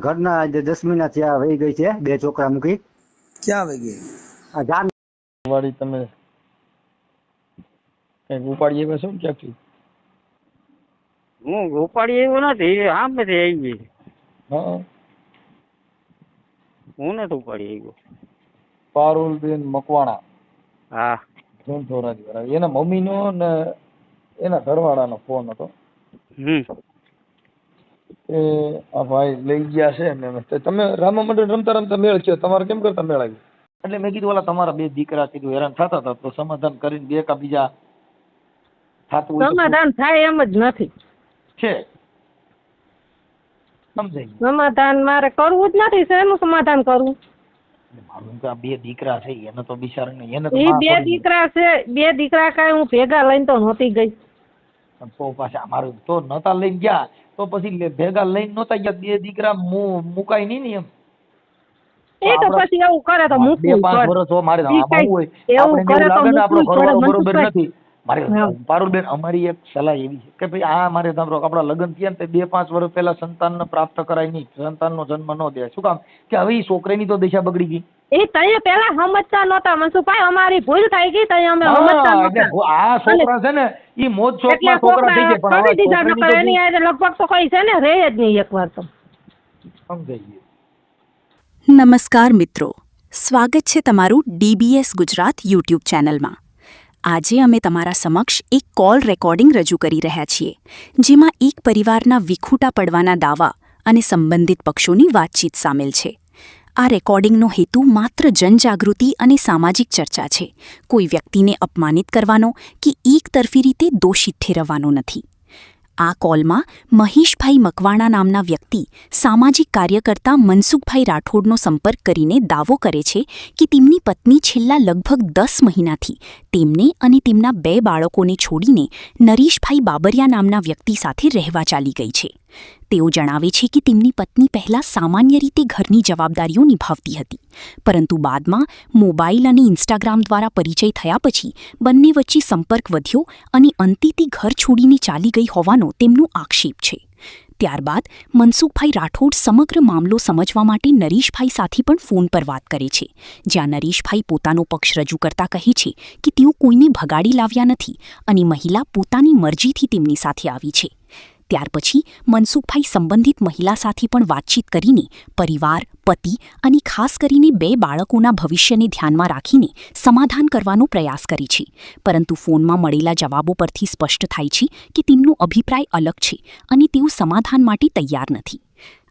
ઘરના આજે 10 મહિના થયા વહી ગઈ છે, 2 છોકરા મૂકી. ક્યાં વહી ગઈ? આ જામ વાળી તમે કઈક ઉપાડી આવ્યા છો ને ક્યાંથી? હું ઉપાડી આવ્યો નથી, સામેથી આવી. હા, હું નથી ઉપાડી આવ્યો. પારુલબેન મકવાણા, હા. ધોરાજી વાળા. એના મમ્મીનો ને એના ઘરવાળાનો ફોન હતો. એ આ ભાઈ લઈ ગયા છે ને તો તમે રામા મંડળ રમતા રમતા મેળ થયો, તમારે કેમ કરતા મેળ આવ્યો? એટલે મેં કીધું ઓલા તમારા 2 દીકરા કીધું હેરાન થતા હતા તો સમાધાન કરીને 2 કા બીજા થતું હોય તો સમાધાન થાય એમ જ નથી. છે સમજાય ગયું? સમાધાન મારે કરવું જ નથી. શેનું સમાધાન કરવું? મારું કે આ 2 દીકરા છે એને તો બિચારાને એને તો એ માં 2 પડી. દીકરા છે, 2 દીકરા કાંઈ હું ભેગા લઈને તો નહોતી ગઈ. તો પાછા અમારું તો નતા લઈને ગયા તો પછી ભેગા લઈને નતા ગયા, 2 દીકરા મુકાય નહીં ને એમ. એ તો પછી એવું કરે તો મૂકવું 2-5 પડે. વર્ષ તો મારે ઈ આમાં કાંઈ હોય એવું આપણે કરે એવું તો લાગે ને આપણો મૂકવું જ ઘરવાળો પડે. બરોબર મનસુખભાઈ, નથી. મારે હા. પારુલબેન અમારી એક સલાહ એવી છે કે ભાઈ આ મારે સાંભળો આપણા લગ્ન થયા ને 2-5 વર્ષ પહેલા પ્રાપ્ત કરાય નહીં, સંતાનનો જન્મ ન દે. શું કામ કે હવે ઈ છોકરીની તો દિશા બગડી ગઈ. એ તઈએ પેલા સમજતા નહોતા મનસુખભાઈ, અમારી ભૂલ થઈ ગઈ તઈએ અમે હા, સમજતા એટલે નહોતા. આ છોકરા છે ને ઈ મોજ એટલે શોખમાં છોકરા થઈ જાય પણ હવે કરી દીધા. છોકરીની નકર તો એની હારે લગભગ તો કોઈ છે ને રહે જ નહીં એકવાર તો. સમજાઈ ગયું. નમસ્કાર મિત્રો, સ્વાગત છે તમારું DBS ગુજરાત યુટ્યુબ ચેનલમાં. આજે અમે તમારા સમક્ષ એક કોલ રેકોર્ડિંગ રજૂ કરી રહ્યા છીએ, જેમાં એક પરિવારના વિખૂટા પડવાના દાવા અને સંબંધિત પક્ષોની વાતચીત સામેલ છે. આ રેકોર્ડિંગનો હેતુ માત્ર જનજાગૃતિ અને સામાજિક ચર્ચા છે, કોઈ વ્યક્તિને અપમાનિત કરવાનો કે એકતરફી રીતે દોષિત ઠેરવવાનો નથી. આ કોલમાં મહેશભાઈ મકવાણા નામના વ્યક્તિ સામાજિક કાર્યકર્તા મનસુખભાઈ રાઠોડનો સંપર્ક કરીને દાવો કરે છે કે તેમની પત્ની છેલ્લા લગભગ 10 મહિનાથી તેમને અને તેમના 2 બાળકોને છોડીને નરેશભાઈ બાબરિયા નામના વ્યક્તિ સાથે રહેવા ચાલી ગઈ છે. તેઓ જણાવે છે કે તેમની પત્ની પહેલાં સામાન્ય રીતે ઘરની જવાબદારીઓ નિભાવતી હતી, પરંતુ બાદમાં મોબાઈલ અને ઇન્સ્ટાગ્રામ દ્વારા પરિચય થયા પછી બંને વચ્ચે સંપર્ક વધ્યો અને અંતે તે ઘર છોડીને ચાલી ગઈ હોવાનો તેમનો આક્ષેપ છે. ત્યારબાદ મનસુખભાઈ રાઠોડ સમગ્ર મામલો સમજવા માટે નરેશભાઈ સાથે પણ ફોન પર વાત કરે છે, જ્યાં નરેશભાઈ પોતાનો પક્ષ રજૂ કરતા કહે છે કે તેઓ કોઈને ભગાડી લાવ્યા નથી અને મહિલા પોતાની મરજીથી તેમની સાથે આવી છે. ત્યાર પછી મનસુખભાઈ સંબંધિત મહિલા સાથે પણ વાતચીત કરીને પરિવાર, પતિ અને ખાસ કરીને 2 બાળકોના ભવિષ્યને ધ્યાનમાં રાખીને સમાધાન કરવાનો પ્રયાસ કરે છે, પરંતુ ફોનમાં મળેલા જવાબો પરથી સ્પષ્ટ થાય છે કે તેમનો અભિપ્રાય અલગ છે અને તેઓ સમાધાન માટે તૈયાર નથી.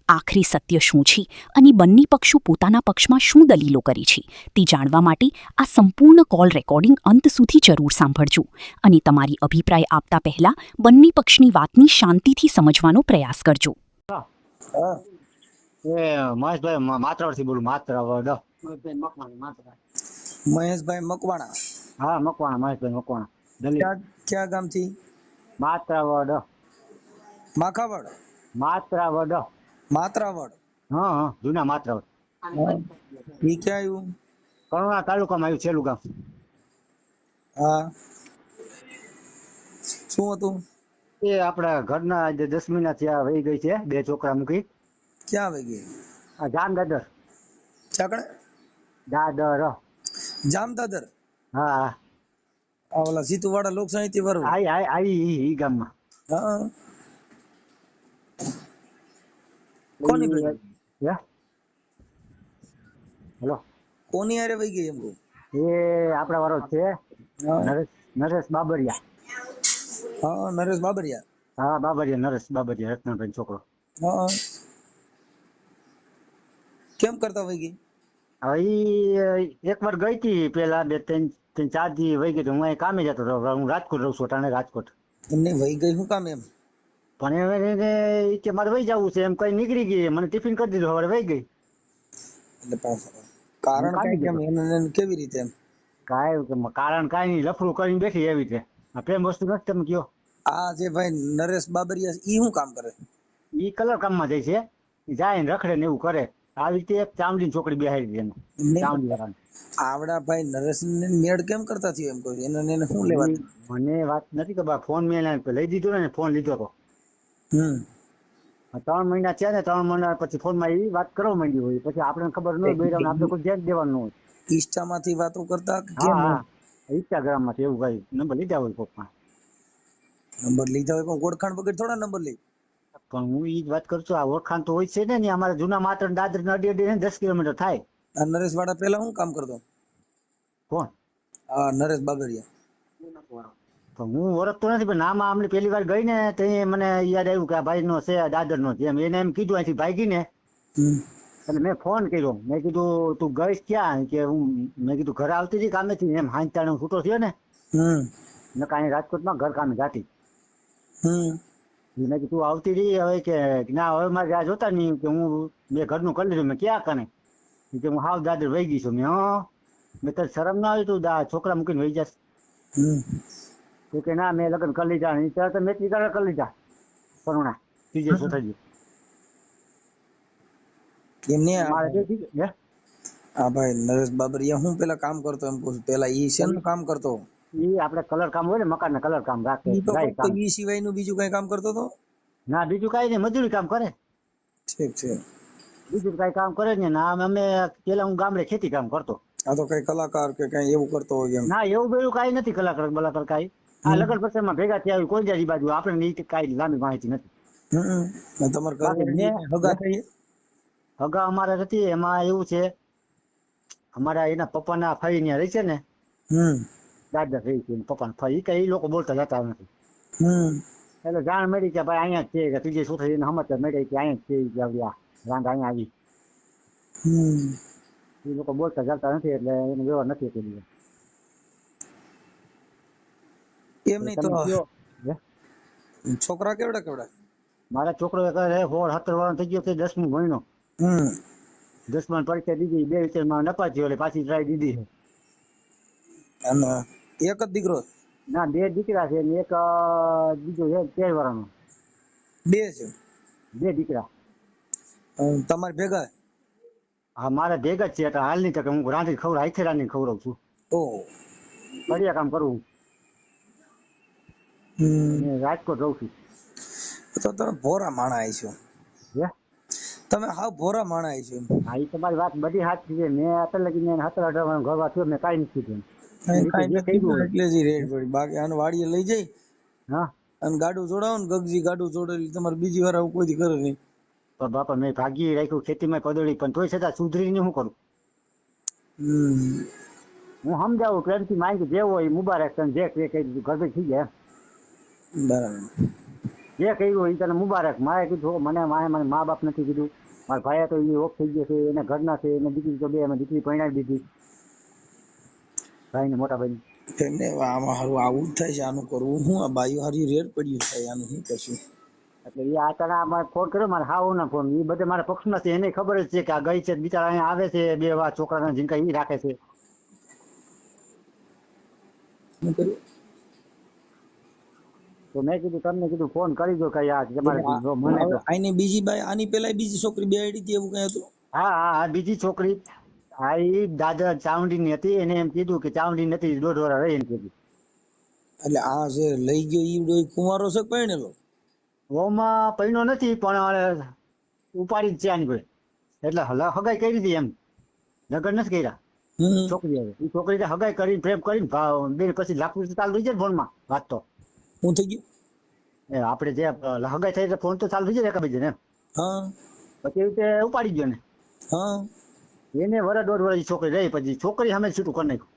આખરી સત્ય શું છે અને બંને પક્ષો પોતાના પક્ષમાં શું દલીલો કરે છે તે જાણવા માટે આ સંપૂર્ણ કોલ રેકોર્ડિંગ અંત સુધી જરૂર સાંભળજો અને તમારી અભિપ્રાય આપતા પહેલા બંને પક્ષની વાતની શાંતિથી સમજવાનો પ્રયાસ કરજો. હા, એ મહેશભાઈ માત્રાવડથી બોલું. માત્રાવડ. મહેશભાઈ મકવાણા. હા, મકવાણા, મહેશભાઈ મકવાણા. દલિત. ક્યાં ગામથી? માત્રાવડ. માખાવડ? માત્રાવડ. માત્રાવડ? હા હા, જૂના માત્રાવડ. ઈ ક્યાં આવ્યું? કરુણા તાલુકામાં આવ્યું, છેલ્લું ગામ. હા, શું હતું? એ આપણા ઘરના આજે 10 મહિના થયા વહી ગઈ છે, 2 છોકરા મૂકી. ક્યાં વહી ગઈ? આ જામદાદર. ચાકણે? દાદર. જામદાદર? હા હા. આ ઓલા સીતુવાડા લોક સાહિત્ય વાળું? આઈ ઈ ગામમાં. હા. કોની ભેગી? હે? હેલો. કોની હારે વહી ગઈ એમ કહું? એ આપણા વાળો છે, હા. નરેશ બાબરિયા. હા, નરેશ બાબરિયા. હા, બાબરિયા, નરેશ બાબરિયા, રત્નાભાઈ છોકરો. હા. કેમ કરતા વહી ગઈ? હવે ઈ એકવાર ગઈ હતી પેલા 2-3-4 દી વહી ગઈ. હું અહીં કામે જતો હતો. હું રાજકોટ રહું છું, અટાણે રાજકોટ. એમને વહી ગઈ શું કામ એમ? પણ એને ઈ કે મારે વહી જવું છે એમ કઈ નીકળી ગઈ. મને ટિફિન કરી દીધું, હવે વહી ગઈ. એટલે કારણ કાઢી કઈ કેમ દીધો. એને કેવી રીતે એમ? કારણ કાંઈ નહીં, લફડું કરીને બેઠી એવી રીતે. આ પ્રેમ વસ્તુ નથી, તમે કયો. આ જે ભાઈ નરેશ બાબરિયા ઈ શું કામ કરે? ઈ કલર કામમાં જાય છે. ઈ જાય ને રખડે ને એવું કરે. આવી રીતે એક ચામડીની છોકરી બેહાડી દે એને. ચામડી વાળાને. આવડા ભાઈ નરેશ ને મેળ કેમ કરતા થયો એમ કહું? એને શું લેવા? મને વાત નથી ખબર. ફોન મેં એને લઈ દીધો ને, ફોન લીધો તો. 3 મહિના છે ને 3 મહિના પછી ફોનમાં એ વાત કરવા માંડી હોય, પછી આપણને ખબર ન હોય, બૈરાને આપણે કોઈ ધ્યાન દેવાનું ન હોય. ઇન્સ્ટામાંથી વાતો કરતા કે હા કેમ? હા, ઇન્સ્ટાગ્રામ માંથી એવું કઈ નંબર લીધા હોય કોકમાં. નંબર લીધા હોય પણ ઓળખાણ વગર થોડા નંબર લે. પણ હું ઈ જ વાત કરું છું, આ ઓળખાણ તો હોય છે ને. અમારા જૂના માત્ર દાદર ને અડી 10 કિલોમીટર થાય. આ નરેશ વાળા પહેલા હું કામ કરતો? કોણ? આ નરેશ બાબરિયા. તો હું ઓળખતો નથી, પણ નામ આમની પહેલી વાર ગઈ ને તો મને યાદ આવ્યું કે આ ભાઈ નો છે, દાદર નો છે. એને એમ કીધું અહીંથી ભાગી ને, અને મેં ફોન કર્યો. મેં કીધું તું ગઈશ ક્યાં? કે હું, મેં કીધું ઘરે આવતી હતી કામેથી. એમ હાંજતાણે હું છૂટો થયો ને, મેં કાંઈ રાજકોટમાં ઘર કામે જાતી. મેં કીધું તું આવતી રહી હવે? કે ના, હવે મારે આ જોતા નહીં, કે હું મેં ઘરનું કરી લીધું. મેં ક્યાં કને? કે હું હાવ દાદર વહી ગઈ છું. મેં તને શરમ ના આવી? તું છોકરા મૂકીને વહી જશ? તો કે ના, મેં લગ્ન કરી લીધા. ત્યારે મેં કરી લીધા કરુણા ત્રીજે ચોથા. એમને મારે હા ભાઈ નરેશ બાબરિયા હું પેલા કામ કરતો એમ કહું છું. પેલા ઈ શેનું કામ કરતો? ઈ આપણે કલર કામ હોય ને, મકાન ના કલર કામ રાખે. ઈ તો ગાય ફક્ત કામ. ઈ સિવાયનું બીજું કઈ કામ કરતો તો? ના, બીજું કઈ નહીં, મજૂરી કામ કરે. ઠીક છે. બીજું કઈ કામ કરે ને. ના, અમે પેલા હું ગામડે ખેતી કામ કરતો. આ તો કઈ કલાકાર કે કઈ એવું કરતો હોય એમ? ના, એવું બેવું કઈ નથી. કલાકાર બલાકાર કઈ આ લગ્ન પ્રસંગમાં ભેગા થયા કોઈ જાજી બાજુ આપણે કઈ લાંબી માહિતી નથી. તમારા ઘરે હગા થઈ? હગા અમારે નથી. એમાં એવું છે, અમારા એના પપ્પાના ફઈ ને રહી છે ને, દાદા રહી છે પપ્પાના ફઈ, કઈ લોકો બોલતા જતા નથી. એટલે જાણ મળી કે ભાઈ અહીંયા જ છે, કે ત્રીજે શું થઈ સમાચાર મળી કે અહીંયા જ છે, કે રાંગ અહીંયા આવી. એ લોકો બોલતા ચાલતા નથી, એટલે એનો વ્યવહાર નથી કરી. એમ નહીં તો છોકરા કેવડા કેવડા? મારા છોકરો 16-17 વર્ષ થઈ ગયો છે, 10મું ભણ્યો. 10માં પરીક્ષા દીધી, 2 વિષયમાં નપાસ એટલે પાછી ટ્રાય દીધી છે. અને એક જ દીકરો? ના, 2 દીકરા છે ને એક બીજો છે 13 વર્ષનો. 2 છે? 2 દીકરા. તમારે ભેગા? હા, મારે ભેગા જ છે. એટલે હાલની તકે હું રાંધી હાથે રાંધી ખવડાવું છું. ઓહ, કડિયા કામ કરું. રાજકોટ રહું છું. તો તમે ભોરા માણા આવી છો. તમે હા ભોરા માણા આવી છો. હા, એ તમારી વાત બધી સાચી છે. મેં અત્યારે લગી 17-18 વર્ષ ઘરવા થયો, મેં કાંઈ નથી કીધું. એટલે જ રેડ પડી. બાકી આને વાડીએ લઈ જઈ હા, અને ગાડું જોડાવો ને, ગગજી ગાડું જોડેલી તમારે બીજી વાર આવું કોઈ કરે નહીં. પણ બાપા મેં ભાગી રાખ્યું ખેતીમાં પદોડી, પણ તોય છતાં સુધરીને શું કરું? હું સમજાવું પ્રેમથી માંગી જે હોય મુબારક, તને જે કહી દીધું ઘર થઈ ગયા. બરાબર. જે કહ્યું હોય તને મુબારક. મારે કીધું મને મા બાપ નથી કીધું. મારા ભાઈ તો એ ઓફ થઈ ગયો છે, એના ઘરના છે, એને દીકરી તો 2 દીકરી પરણાવી દીધી, ભાઈ ને મોટા ભાઈ. તેમને આમાં હારું આવું જ થાય છે. આનું કરવું હું? આ બાયું હારી રેડ પડ્યું થાય, આનું શું કરશું? એટલે એ આ તને ફોન કર્યો મારે હાવ ના ફોન. એ બધે મારા પક્ષમાં છે, એને ખબર જ છે કે આ ગઈ છે, બિચારા અહીંયા આવે છે, 2 વાર છોકરાના જીનકા એ રાખે છે. શું કર્યું? તો મેં કીધું તમને કીધું ફોન કરી દો કઈ આ તમારે મને. આની બીજી બાઈ, આની પેલા બીજી છોકરી બેડી હતી એવું કઈ હતું? હા હા, બીજી છોકરી. હા, એ દાદા ચાવડી ની હતી. એને એમ કીધું કે ચાવડી નથી, 1.5 વર્ષ રહી એમ કીધું. એટલે આ જે લઈ ગયો ઈ કુંવારો છે પરણેલો? ઓમાં પૈણો નથી, પણ ઉપાડી જ છે આની કોઈ. એટલે હગાઈ કરી હતી એમ, લગ્ન નથી કર્યા. છોકરી હવે એ છોકરી હગાઈ કરીને પ્રેમ કરીને બે પછી લાખું ચાલુ થઈ જાય ને ફોનમાં વાત. તો હું થઈ ગયું આપણે જે હગાઈ થઈ ફોન તો ચાલુ થઈ જાય એકબીજાને એમ. હા, પછી એવી રીતે ઉપાડી ગયો ને. હા, એને 1.5 વર્ષ છોકરી રહી, પછી છોકરી સામે છૂટું કરી નાખ્યું.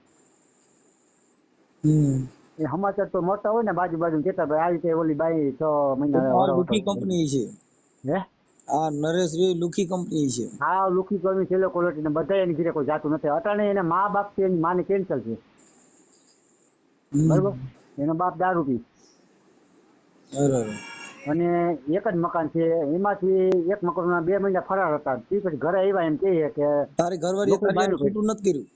એ સમાચાર તો મળતા હોય ને બાજુ બાજુ કેતા ભાઈ આવી રીતે ઓલી બાઈ 6 મહિના લુખી કંપની છે. હે, આ નરેશ રે લુખી કંપની છે. હા, લુખી કર્મી છેલ્લો ક્વોલિટી ને બધા એની ઘરે કોઈ જાતું નથી. અટાણે એને મા બાપ છે, એની માને કેન્સલ છે. બરોબર, એનો બાપ દારૂ પી. અને એક જ મકાન છે, એમાંથી એક મકાન 2 મહિના ફરાર હતા. પછી ઘરે આવ્યા એમ કહે કે તારી ઘરવાળી છૂટું નથી કર્યું.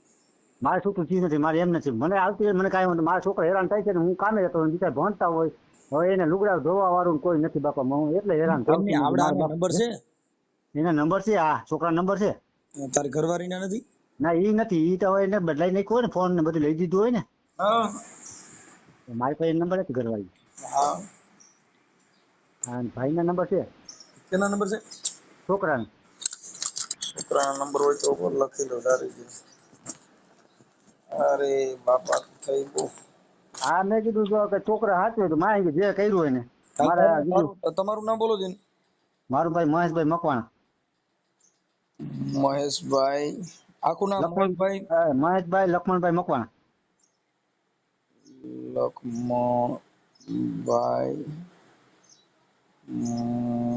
મારે છૂટું ચીજ નથી, મારે એમ નથી. મને આવતી મને કાંઈ મારા છોકરા હેરાન થાય છે ને, હું કામે જતો બીજા ભણતા હોય. હવે એને લુગડા ધોવા વાળું કોઈ નથી બાપા, હું એટલે હેરાન થાઉં છું. નંબર છે એના નંબર છે, હા છોકરા નંબર છે. તારી ઘરવાળી ના નથી? ના, ઈ નથી. ઈ તો હવે એને બદલાઈ નાખ્યું હોય ને, ફોન ને બધું લઈ દીધું હોય ને. મારી પાસે નંબર નથી ઘરવાળી. હા, ભાઈ ના નંબર છે. કેના નંબર છે? છોકરાને. છોકરાના નંબર હોય તો ઉપર લખી લો તારી. અરે બાપા થઈ ગયું. હા મેં કીધું જો કે છોકરા હાથે તો મારે જે કર્યું હોય ને મારા કીધું તમારું નામ બોલો છે. મારું ભાઈ મહેશભાઈ મકવાણા. મહેશભાઈ આખું નામ? મહેશભાઈ મહેશભાઈ લક્ષ્મણભાઈ મકવાણા. લક્ષ્મણભાઈ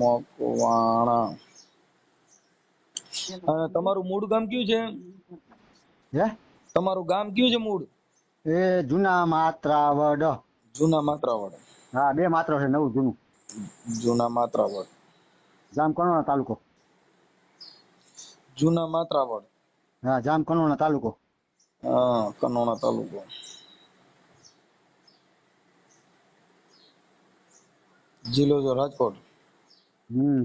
મકવાણા. અને તમારું મૂળ ગામ કયું છે? હે તમારું ગામ કયું છે મૂળ? એ જૂના માત્રાવડ. જૂના માત્રાવડ. હા 2 માત્ર છે, નવું જૂનું. જૂના માત્રાવડ. જામ કનોણા તાલુકો. જૂના માત્રાવડ. હા જામ કનોણા તાલુકો. હા કનોણા તાલુકો. જિલ્લો જો રાજકોટ.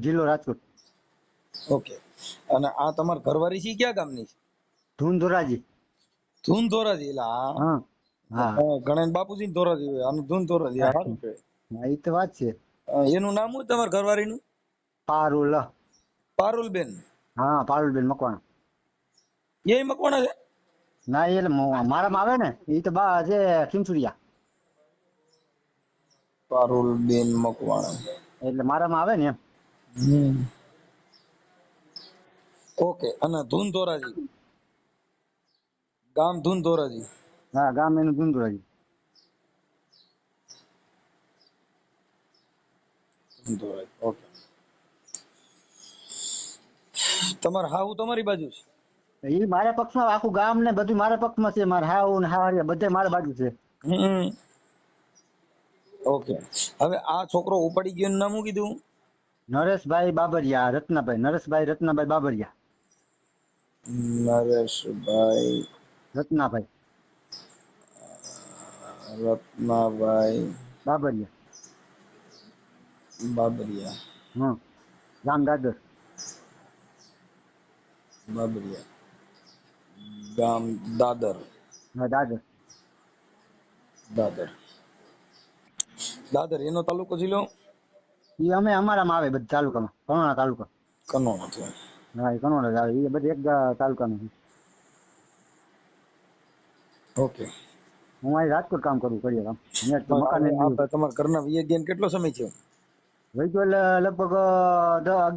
જિલ્લો રાજકોટ. ઓકે. અને આ તમાર ઘરવાળી છે ક્યાં ગામની? ધૂન-ધોરાજી. ધૂન-ધોરાજી. એટલે હા હા ગણેશ બાપુજી ધોરાજી હોય. આનું ધૂન-ધોરાજી. સારું છે. હા એ તો વાત છે. એનું નામ શું તમાર ઘરવાળીનું? પારુલ. પારુલબેન. હા પારુલબેન મકવાણા. એ મકવાણા છે? ના એટલે મારામાં આવે ને એ તો બા છે ખીમસુરિયા. પારુલબેન મકવાણા એટલે મારામાં આવે ને એમ. ઓકે. અને ધૂન-ધોરાજી ગામ? ધૂન-ધોરાજી. હા ગામ એનું ધૂન-ધોરાજી. ઓકે. તમાર હાહુ તમારી બાજુ છે? એ મારા પક્ષમાં આખું ગામ ને બધું મારા પક્ષમાં છે. મારા હાવ ને હાવરિયા બધે મારા બાજુ છે. ઓકે. હવે આ છોકરો ઉપાડી ગયો નામ શું કીધું? નરેશભાઈ બાબરિયા. નરેશભાઈ રત્નાભાઈ બાબરિયા. નરેશભાઈ રત્નાભાઈ બાબરિયા. બાબરિયા. ગામ દાદર. બાબરિયા ગામ દાદર. હા દાદર. દાદર. દાદર એનો તાલુકો જિલ્લો? એ અમારામાં આવે બધા તાલુકામાં. કનોણા તાલુકા. કનોણા છે. હા એ કનોણા જ આવે. એ બધે એક તાલુકાનું છે. ઓકે. હું અહીં રાજકોટ કામ કરું કરીએ કામ. તમારા ઘરના વિયે કેટલો સમય થયો? વહી ગયો એટલે લગભગ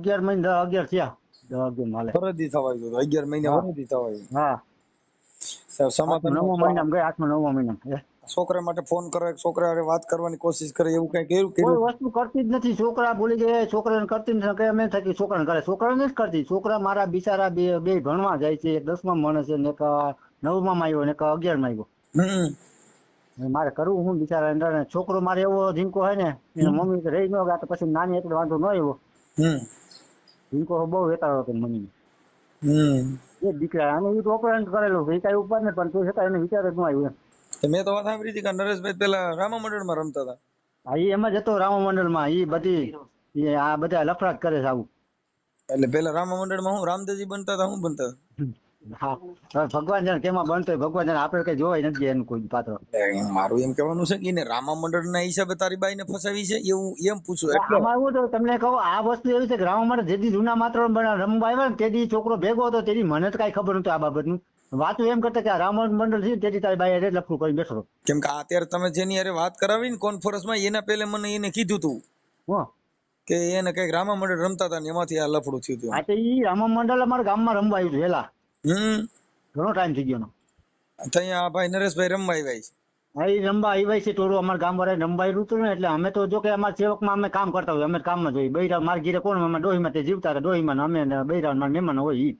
11 મહિને 11 થયા. 10-11 હાલે. વરદી થવા આવ્યું 11 મહિને વરદી થવા આવ્યું. હા સમાધાન 9મા મહિનામાં ગયા. 8મા 9મા મહિનામાં. છોકરા માટે ફોન કરે, છોકરા હારે વાત કરવાની કોશિશ કરે, એવું કઈ કર્યું? કોઈ વસ્તુ કરતી જ નથી. છોકરા બોલી જાય છોકરાને કરતી નથી. અમે થકી છોકરાને કરે. છોકરાને જ કરતી. છોકરા મારા બિચારા બે ભણવા જાય છે. એક 10માં ભણે છે ને એક 9માં આવ્યો ને એક 11માં આવ્યો. મારે કરવું હું બિચારા. છોકરો મારે એવો ઝીંકો હોય ને એના મમ્મી રહી ન ગયા તો પછી નાની એટલે વાંધો ન આવ્યો. ઝીંકો બહુ વેતાળો હતો મમ્મી. એક દીકરા અને એ તો ઓપરેશન કરેલું છે. એ કઈ ઉપર ને પણ તું છતાં એને વિચાર જ ન આવ્યું. મેં તો વાત સાંભળી હતી કે નરેશભાઈ પેલા રામા મંડળમાં રમતા હતા. હા એ એમ જ હતો રામા મંડળમાં. એ બધી આ બધા લફડાટ કરે છે આવું. એટલે પેલા રામા મંડળમાં હું રામદેવજી બનતા હતા? હું બનતા? હા ભગવાન જાણે કેમાં બનતો હોય. ભગવાન જાણે આપણે કઈ જોવાય નથી એનું કોઈ પાત્ર. મારું એમ કહેવાનું છે કે રામા મંડળના હિસાબે તારી બાઈને ફસાવી છે એવું એમ પૂછું. આમાં એવું તો તમને કહું આ વસ્તુ એવી છે કે રામા મંડળ જેથી જૂના માત્ર રમવા આવ્યા ને તેથી છોકરો ભેગો હતો તેથી મને તો કઈ ખબર નતું આ બાબતનું. વાતું એમ કરતા કે આ રામ મંડળ છે તેથી તારી બાઈ એટલે લખવું કરી બેઠો. કેમ કે અત્યારે તમે જેની હારે વાત કરાવી ને કોન્ફરન્સમાં એના પહેલે મને એને કીધું તું કે એને કઈક રામા મંડળ રમતા હતા ને એમાંથી આ લફડું થયું હતું. હા તો ઈ રામા મંડળ અમારા ગામમાં રમવા આવ્યું હતું હેલા. ઘણો ટાઈમ થઈ ગયો. અહીંયા ભાઈ નરેશભાઈ રમવા આવ્યા છે. હા એ રમવા આવ્યા છે. ટોળું અમારા ગામ વાળા રમવા આવ્યું હતું ને એટલે અમે તો જો કે અમારા સેવકમાં અમે કામ કરતા હોય. અમે કામમાં જોઈએ. બૈરા મારા ઘીરે કોણ અમે ડોહીમાં તે જીવતા હતા. ડોહીમાં અમે બૈરા મારા મહેમાન હોય ઈ.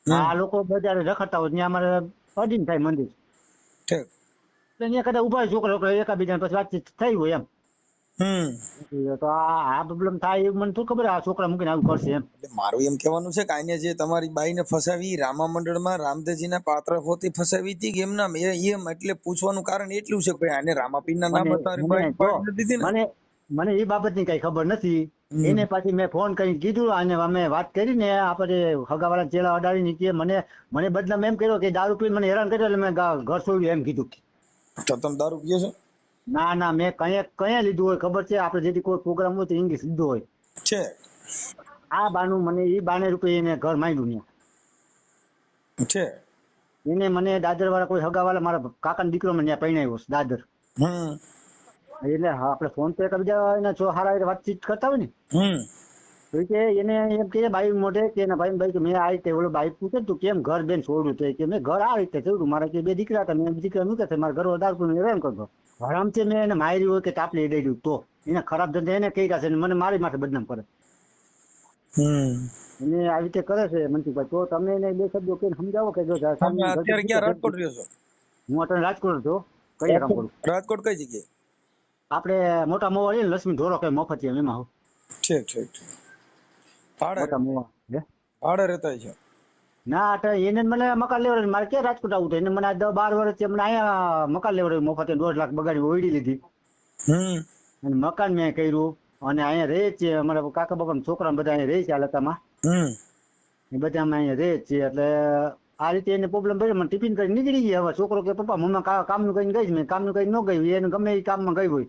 આ લોકો બજારે રખડતા હોય ત્યાં અમારે અડીને થાય મંદિર. ત્યાં કદાચ ઉભા છોકરા એકાબીજા પછી વાતચીત થઈ હોય એમ. તો આ પ્રોબ્લેમ થાય એવું મને શું ખબર આ છોકરા મૂકીને આવું કરશે એમ. મારું એમ કહેવાનું છે કે આને જે તમારી બાઈને ફસાવી રામા મંડળમાં રામદેવજીના પાત્ર હોતી ફસાવી હતી એમ નામ એમ એટલે પૂછવાનું કારણ એટલું છે કે આને રામાપીરના નામ મને એ બાબતની કઈ ખબર નથી. એને પાછી મેં ફોન કરી કીધું અને અમે વાત કરી ને આપણે હગાવાળા ચેલા અડાડી કે મને બદનામ એમ કર્યો કે દારૂ પીને મને હેરાન કર્યો એટલે મેં ઘર છોડ્યું એમ કીધું. તો તમે દારૂ પીઓ છો? ના મેં કયા લીધું હોય ખબર છે. આપણે જેથી કોઈ પ્રોગ્રામ હોય તો ઇંગ્લિશ લીધું હોય છે. આ બાનું મને એ બાને રૂપે એને ઘર માંડ્યું ત્યાં છે. એને મને દાદર વાળા કોઈ હગાવાળા મારા કાકાનો દીકરો મને ત્યાં પરણાવ્યો છે દાદર. એટલે હા આપણે ફોન પે કરી બીજા એના જો હારા વાતચીત કરતા હોય ને તો કે એને એમ કે બાઈ મોઢે કે એના ભાઈ કે મેં આ રીતે ઓલો બાઈ પૂછે તું કેમ ઘર બેન છોડ્યું તો કે મેં ઘર આ રીતે છોડ્યું મારા કે 2 દીકરા હતા મેં દીકરા મૂક્યા છે મારા ઘર દારૂ હેરાન કરતો હરામથી મેં એને માર્યું હોય કે તાપલી દઈ દઉં તો એને ખરાબ ધંધા એને કર્યા છે મને મારી માટે બદનામ કરે એને આવી રીતે કરે છે મનસુખભાઈ. તો તમે એને 2 શબ્દો કહીને સમજાવો કે જો અત્યારે ક્યાં રાજકોટ રહ્યો છો? હું અત્યારે રાજકોટ છું. કઈ કામ કરું? રાજકોટ કઈ જગ્યાએ? આપણે મોટા મોવા ને લક્ષ્મી ઢોરો કઈ મફતિયા એમાં હું ઠીક ઠીક ઠીક. ભાડે મોટા મોવા ભાડે રહેતા છે? ના એને મને મકાન લેવડે મારે ક્યાં રાજકોટ આવું તો એને મને 10-12 વર્ષથી મને અહીંયા મકાન લેવડે મફતે 1.5 લાખ બગાડી ઓળી લીધી અને મકાન મેં કર્યું અને અહીંયા રહે છે અમારા કાકા બાપા છોકરા બધા અહીંયા રહે છે આ લતામાં એ બધા અમે અહીંયા રહે છે. એટલે આ રીતે એને પ્રોબ્લેમ પડ્યો મને ટિફિન કરી નીકળી ગયા. હવે છોકરો કે પપ્પા મમ્મા કામનું કરીને ગઈ મેં કામનું કરીને ન ગઈ એને ગમે એ કામમાં ગઈ હોય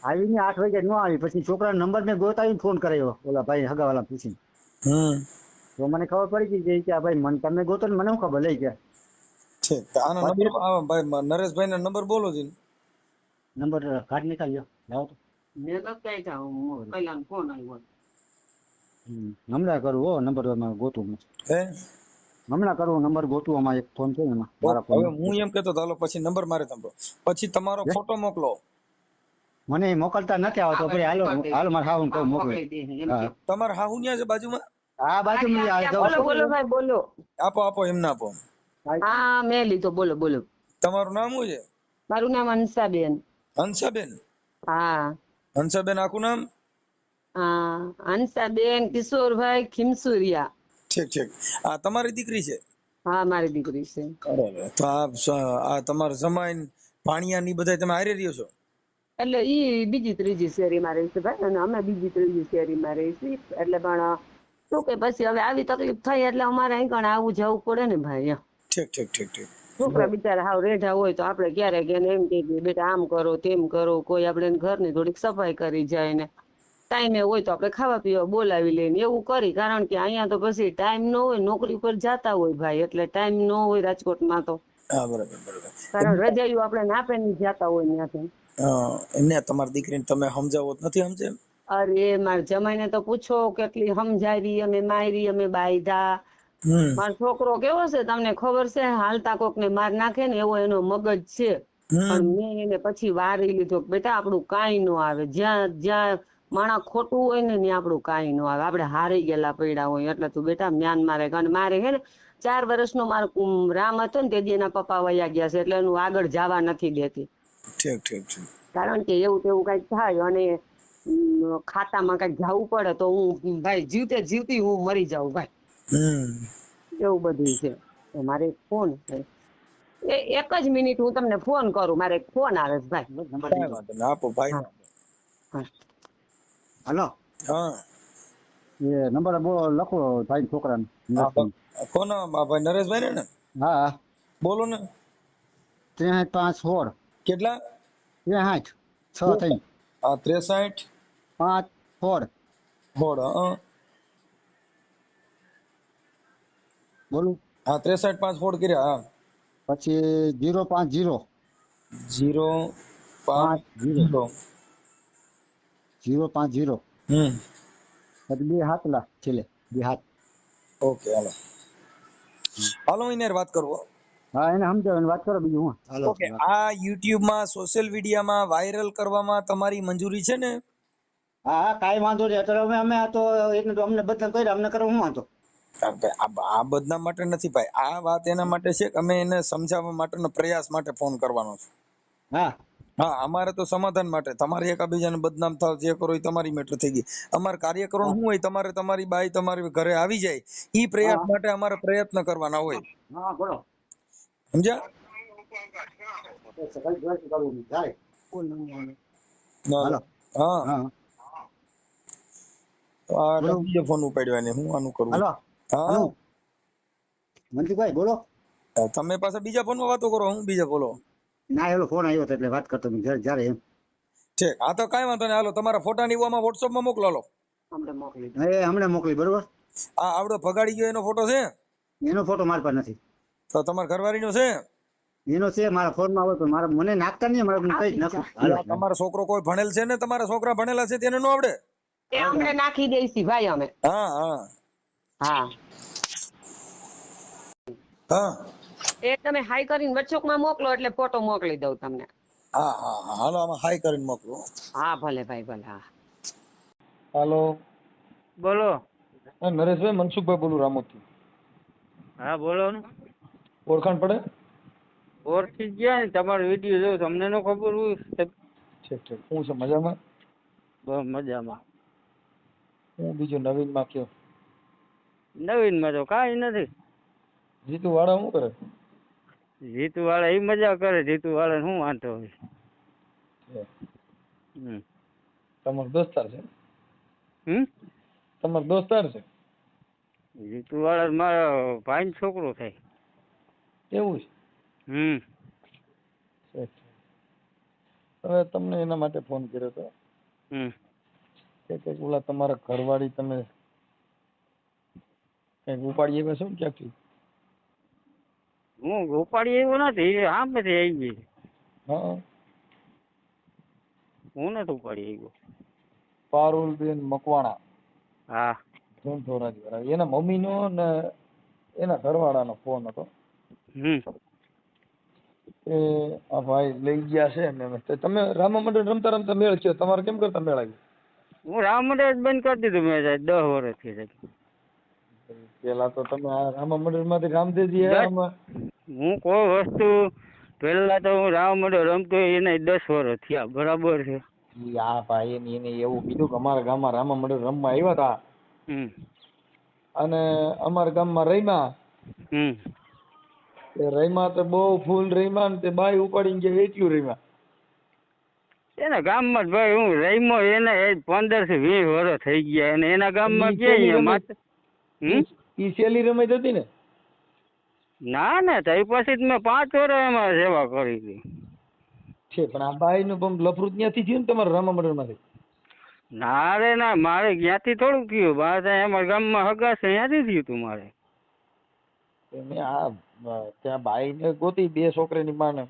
આવીને 8 વાગે ન આવી પછી છોકરાનો નંબર મેં ગોતાવીને ફોન કરાયો ઓલા ભાઈ હગાવાલા પૂછીને તો મને ખબર પડી ગઈ કે આ ભાઈ મને તમે ગોતો ને મને શું ખબર લઈ ગયા. ઠીક. આનો નંબર ભાઈ નરેશભાઈ નો નંબર બોલો જી. નંબર કાઢ નીકાળ્યો લાવો તો હમણાં કરું હો નંબર ગોતું હે હમણાં કરું નંબર ગોતું આમાં એક ફોન છે એમાં મારા હવે ફોન હું એમ કેતો હાલો પછી નંબર મારે તમારો પછી તમારો ફોટો મોકલો. મને એ મોકલતા નથી આવતો પછી હાલો હાલો મારે હાવું કહું મોકલે તમારા હાહુ ન્યા છે બાજુમાં? આ બાજુ બોલો બોલો ભાઈ બોલો. આપો આપો એમને આપો. હા મેં લીધો બોલો બોલો. તમારું નામ શું છે? મારું નામ હંસાબેન. હંસાબેન? હા હંસાબેન આખું નામ? હા હંસાબેન કિશોરભાઈ ખીમસુરિયા. ઠીક ઠીક. આ તમારી દીકરી છે? હા મારી દીકરી છે. તો આ તમારા જમાઈન ભાણિયા ની બધા તમે હારે રહ્યો છો? એટલે ઈ બીજી ત્રીજી શેરીમાં રહે છે ભાઈ અને અમે બીજી ત્રીજી શેરીમાં રહી છીએ. એટલે પણ શું કે પછી હવે આવી તકલીફ થઈ એટલે અમારે અહીં કણ આવું જવું પડે ને ભાઈ. ઠીક ઠીક ઠીક ઠીક. છોકરા બિચારા હાવ રેઢા હોય તો આપણે ક્યારેક એને એમ કહીએ બેટા આમ કરો તેમ કરો કોઈ આપણે ઘરની થોડીક સફાઈ કરી જાય ને ટાઈમે હોય તો આપણે ખાવા પીવા બોલાવી લઈને એવું કરી કારણ કે અહીંયા તો પછી ટાઈમ ન હોય નોકરી પર જતા હોય ભાઈ એટલે ટાઈમ ન હોય રાજકોટમાં તો. હા બરાબર બરાબર. કારણ રજાયું આપણે નાપે ની જતા હોય ત્યાંથી. એમને તમારી દીકરીને તમે સમજાવો નથી સમજે? અરે મારા જમાઈને તો પૂછો કેટલી સમજાવી અમે મારી અમે બાયધા. મારો છોકરો કેવો છે તમને ખબર છે હાલતા કોક ને માર નાખે ને એવો એનો મગજ છે પણ મેં એને પછી વારી લીધો બેટા આપણું કાંઈ ન આવે જ્યાં જ્યાં માણા ખોટું હોય ને ત્યાં આપણું કાંઈ ન આવે આપણે હારી ગયેલા પડ્યા હોય એટલે તું બેટા મ્યાન મારે અને મારે હે ને 4 વર્ષનો મારો રામ હતો ને તેથી એના પપ્પા વયા ગયા છે એટલે એનું આગળ જવા નથી દેતી. ઠીક ઠીક ઠીક. કારણ કે એવું તેવું કઈક થાય અને ખાતામાં કઈક જવું પડે તો હું ભાઈ જીવતે જીવતી હું મરી જાઉં ભાઈ એવું બધું છે. મારે ફોન છે એક જ મિનિટ હું તમને ફોન કરું મારે ફોન આવે છે ભાઈ. આપો ભાઈ. હાલો હા એ નંબર લખો ભાઈ છોકરાને. કોનો ભાઈ નરેશભાઈ ને? હા બોલો ને. 63 5 16 કેટલા? 63 6 થઈ. હા 63 5 16 16. બોલું? હા 63 5 16 કર્યા. હા પછી 050 050 050 પછી 2 7 લાખ છેલ્લે 2 7. ઓકે હાલો હાલો એને વાત કરવો. હા એને સમજાવીને વાત કરો બીજું હું. Hello okay. આ યુટ્યુબ માં સોશિયલ મીડિયામાં વાયરલ કરવામાં તમારી મંજૂરી છે ને? હા કાંઈ વાંધો નહીં અત્યારે અમે આ તો એટલે અમને બદનામ કર્યા અમને કરવા હું વાંધો? આ બદનામ માટે નથી ભાઈ આ વાત એના માટે છે કે અમે એને સમજાવવા માટેનો પ્રયાસ માટે ફોન કરવાનો છે. હા હા અમારે તો સમાધાન માટે તમારે એકબીજાને બદનામ થાવ જે કરો એ તમારી મેટર થઈ ગઈ. અમારે કાર્યકરો શું હોય તમારે તમારી બાઈ તમારી ઘરે આવી જાય ઈ પ્રયાસ માટે અમારે પ્રયત્ન કરવાના હોય. હા બોલો સમજ્યા? હા હા બીજો ફોન ઉપાડ્યો એને હું આનું કરું. હા મનસુખભાઈ બોલો. તમે પાછા બીજા ફોનમાં વાતો કરો હું બીજા બોલો. ના એલો ફોન આવ્યો હતો એટલે વાત કરતો જયારે એમ. ઠીક. હા તો કાંઈ વાંધો નહીં હાલો તમારા ફોટા ની વોટ્સઅપ માં મોકલો. હમણાં મોકલી દઉં. હમણાં મોકલી, બરોબર? આ આવડો ભગાડી ગયો એનો ફોટો છે? એનો ફોટો મારી પાસે નથી. તો તમારા ઘરવાળીનો છે? એનો છે મારા ફોનમાં હોય, પણ મારા મને નાખતા નહીં, મારે કઈ જ નાખું. હાલો. આ તમારો છોકરો કોઈ ભણેલ છે ને? તમારા છોકરા ભણેલા છે તેને ન આવડે? એ અમને નાખી દઈશી ભાઈ અમે. હા હા હા હા એ તમે હાઈ કરીને વચ્ચોકમાં મોકલો એટલે ફોટો મોકલી દઉં તમને. હા હા હા હાલો આમાં હાઈ કરીને મોકલો. હા ભલે ભાઈ ભલે. હા હાલો, બોલો. નરેશભાઈ, મનસુખભાઈ બોલું, રામોદથી. હા બોલો ને. ઓળખાણ પડે? ઓળખી જ ગયા ને, તમારો વિડીયો જોયો, તમને ન ખબર હોય? ઠીક ઠીક. હું છે મજામાં? બસ મજામાં. હું બીજું નવીનમાં કયો? નવીનમાં તો કાંઈ નથી. જીતુ વાળા શું કરે? જીતુ વાળા એ મજા કરે. જીતુ વાળા શું વાંધો હોય? તમારો દોસ્તાર છે? તમારો દોસ્તાર છે? જીતુ વાળા મારા ભાઈ છોકરો થાય. એવું છે? હવે તમને એના માટે ફોન કર્યો હતો કે ઓલા તમારા ઘરવાળી તમે કઈક ઉપાડી આવ્યા છો ને ક્યાંકથી? હું ઉપાડી આવ્યો નથી, સામેથી આવી ગઈ. હા, હું નથી ઉપાડી આવ્યો. પારુલબેન મકવાણા. હા ધોરાજી વાળા, એના મમ્મીનો ને એના ઘરવાળાનો ફોન હતો. એ આ ભાઈ લઈ ગયા છે ને, તમે રામા મંડળ રમતા રમતા મેળ છે, તમારે કેમ કરતા મેળ આવ્યો? હું રામ મંદિર બંધ કરી દીધું મેં 10 વર્ષથી. પેલા તો તમે આ રામા મંડળ માંથી રામદેવજી હું કોઈ વસ્તુ પેલા તો હું રામ મંદિર રમતો એને 10 વર્ષ થયા, બરાબર છે? આ ભાઈ એને એવું કીધું કે અમારા ગામમાં રામા મંડળ રમવા આવ્યા હતા અને અમારા ગામમાં રમ્યા. રમ્યા તો બહુ ફૂલ રમ્યા ને તે બાઈ ઉપાડીને ગયા એટલું રમ્યા. એના ગામમાં ભાઈ હું રમ્યો એને 15 થી 20 વર્ષ થઈ ગયા, અને એના ગામમાં ક્યાં ઈ સેલી રમત હતી ને? ના ના, તો પછી મેં 5 વર્ષ એમાં સેવા કરી હતી. છે પણ આ બાઈ નું લફરું ત્યાંથી થયું ને તમારા રામા મંડળ માંથી? ના રે ના, મારે ક્યાંથી થોડું થયું, મારે અમારા ગામમાં હગા છે ત્યાંથી થયું તું મારે. ત્યાં બાઈ ને ગોતી 2 છોકરીની માને,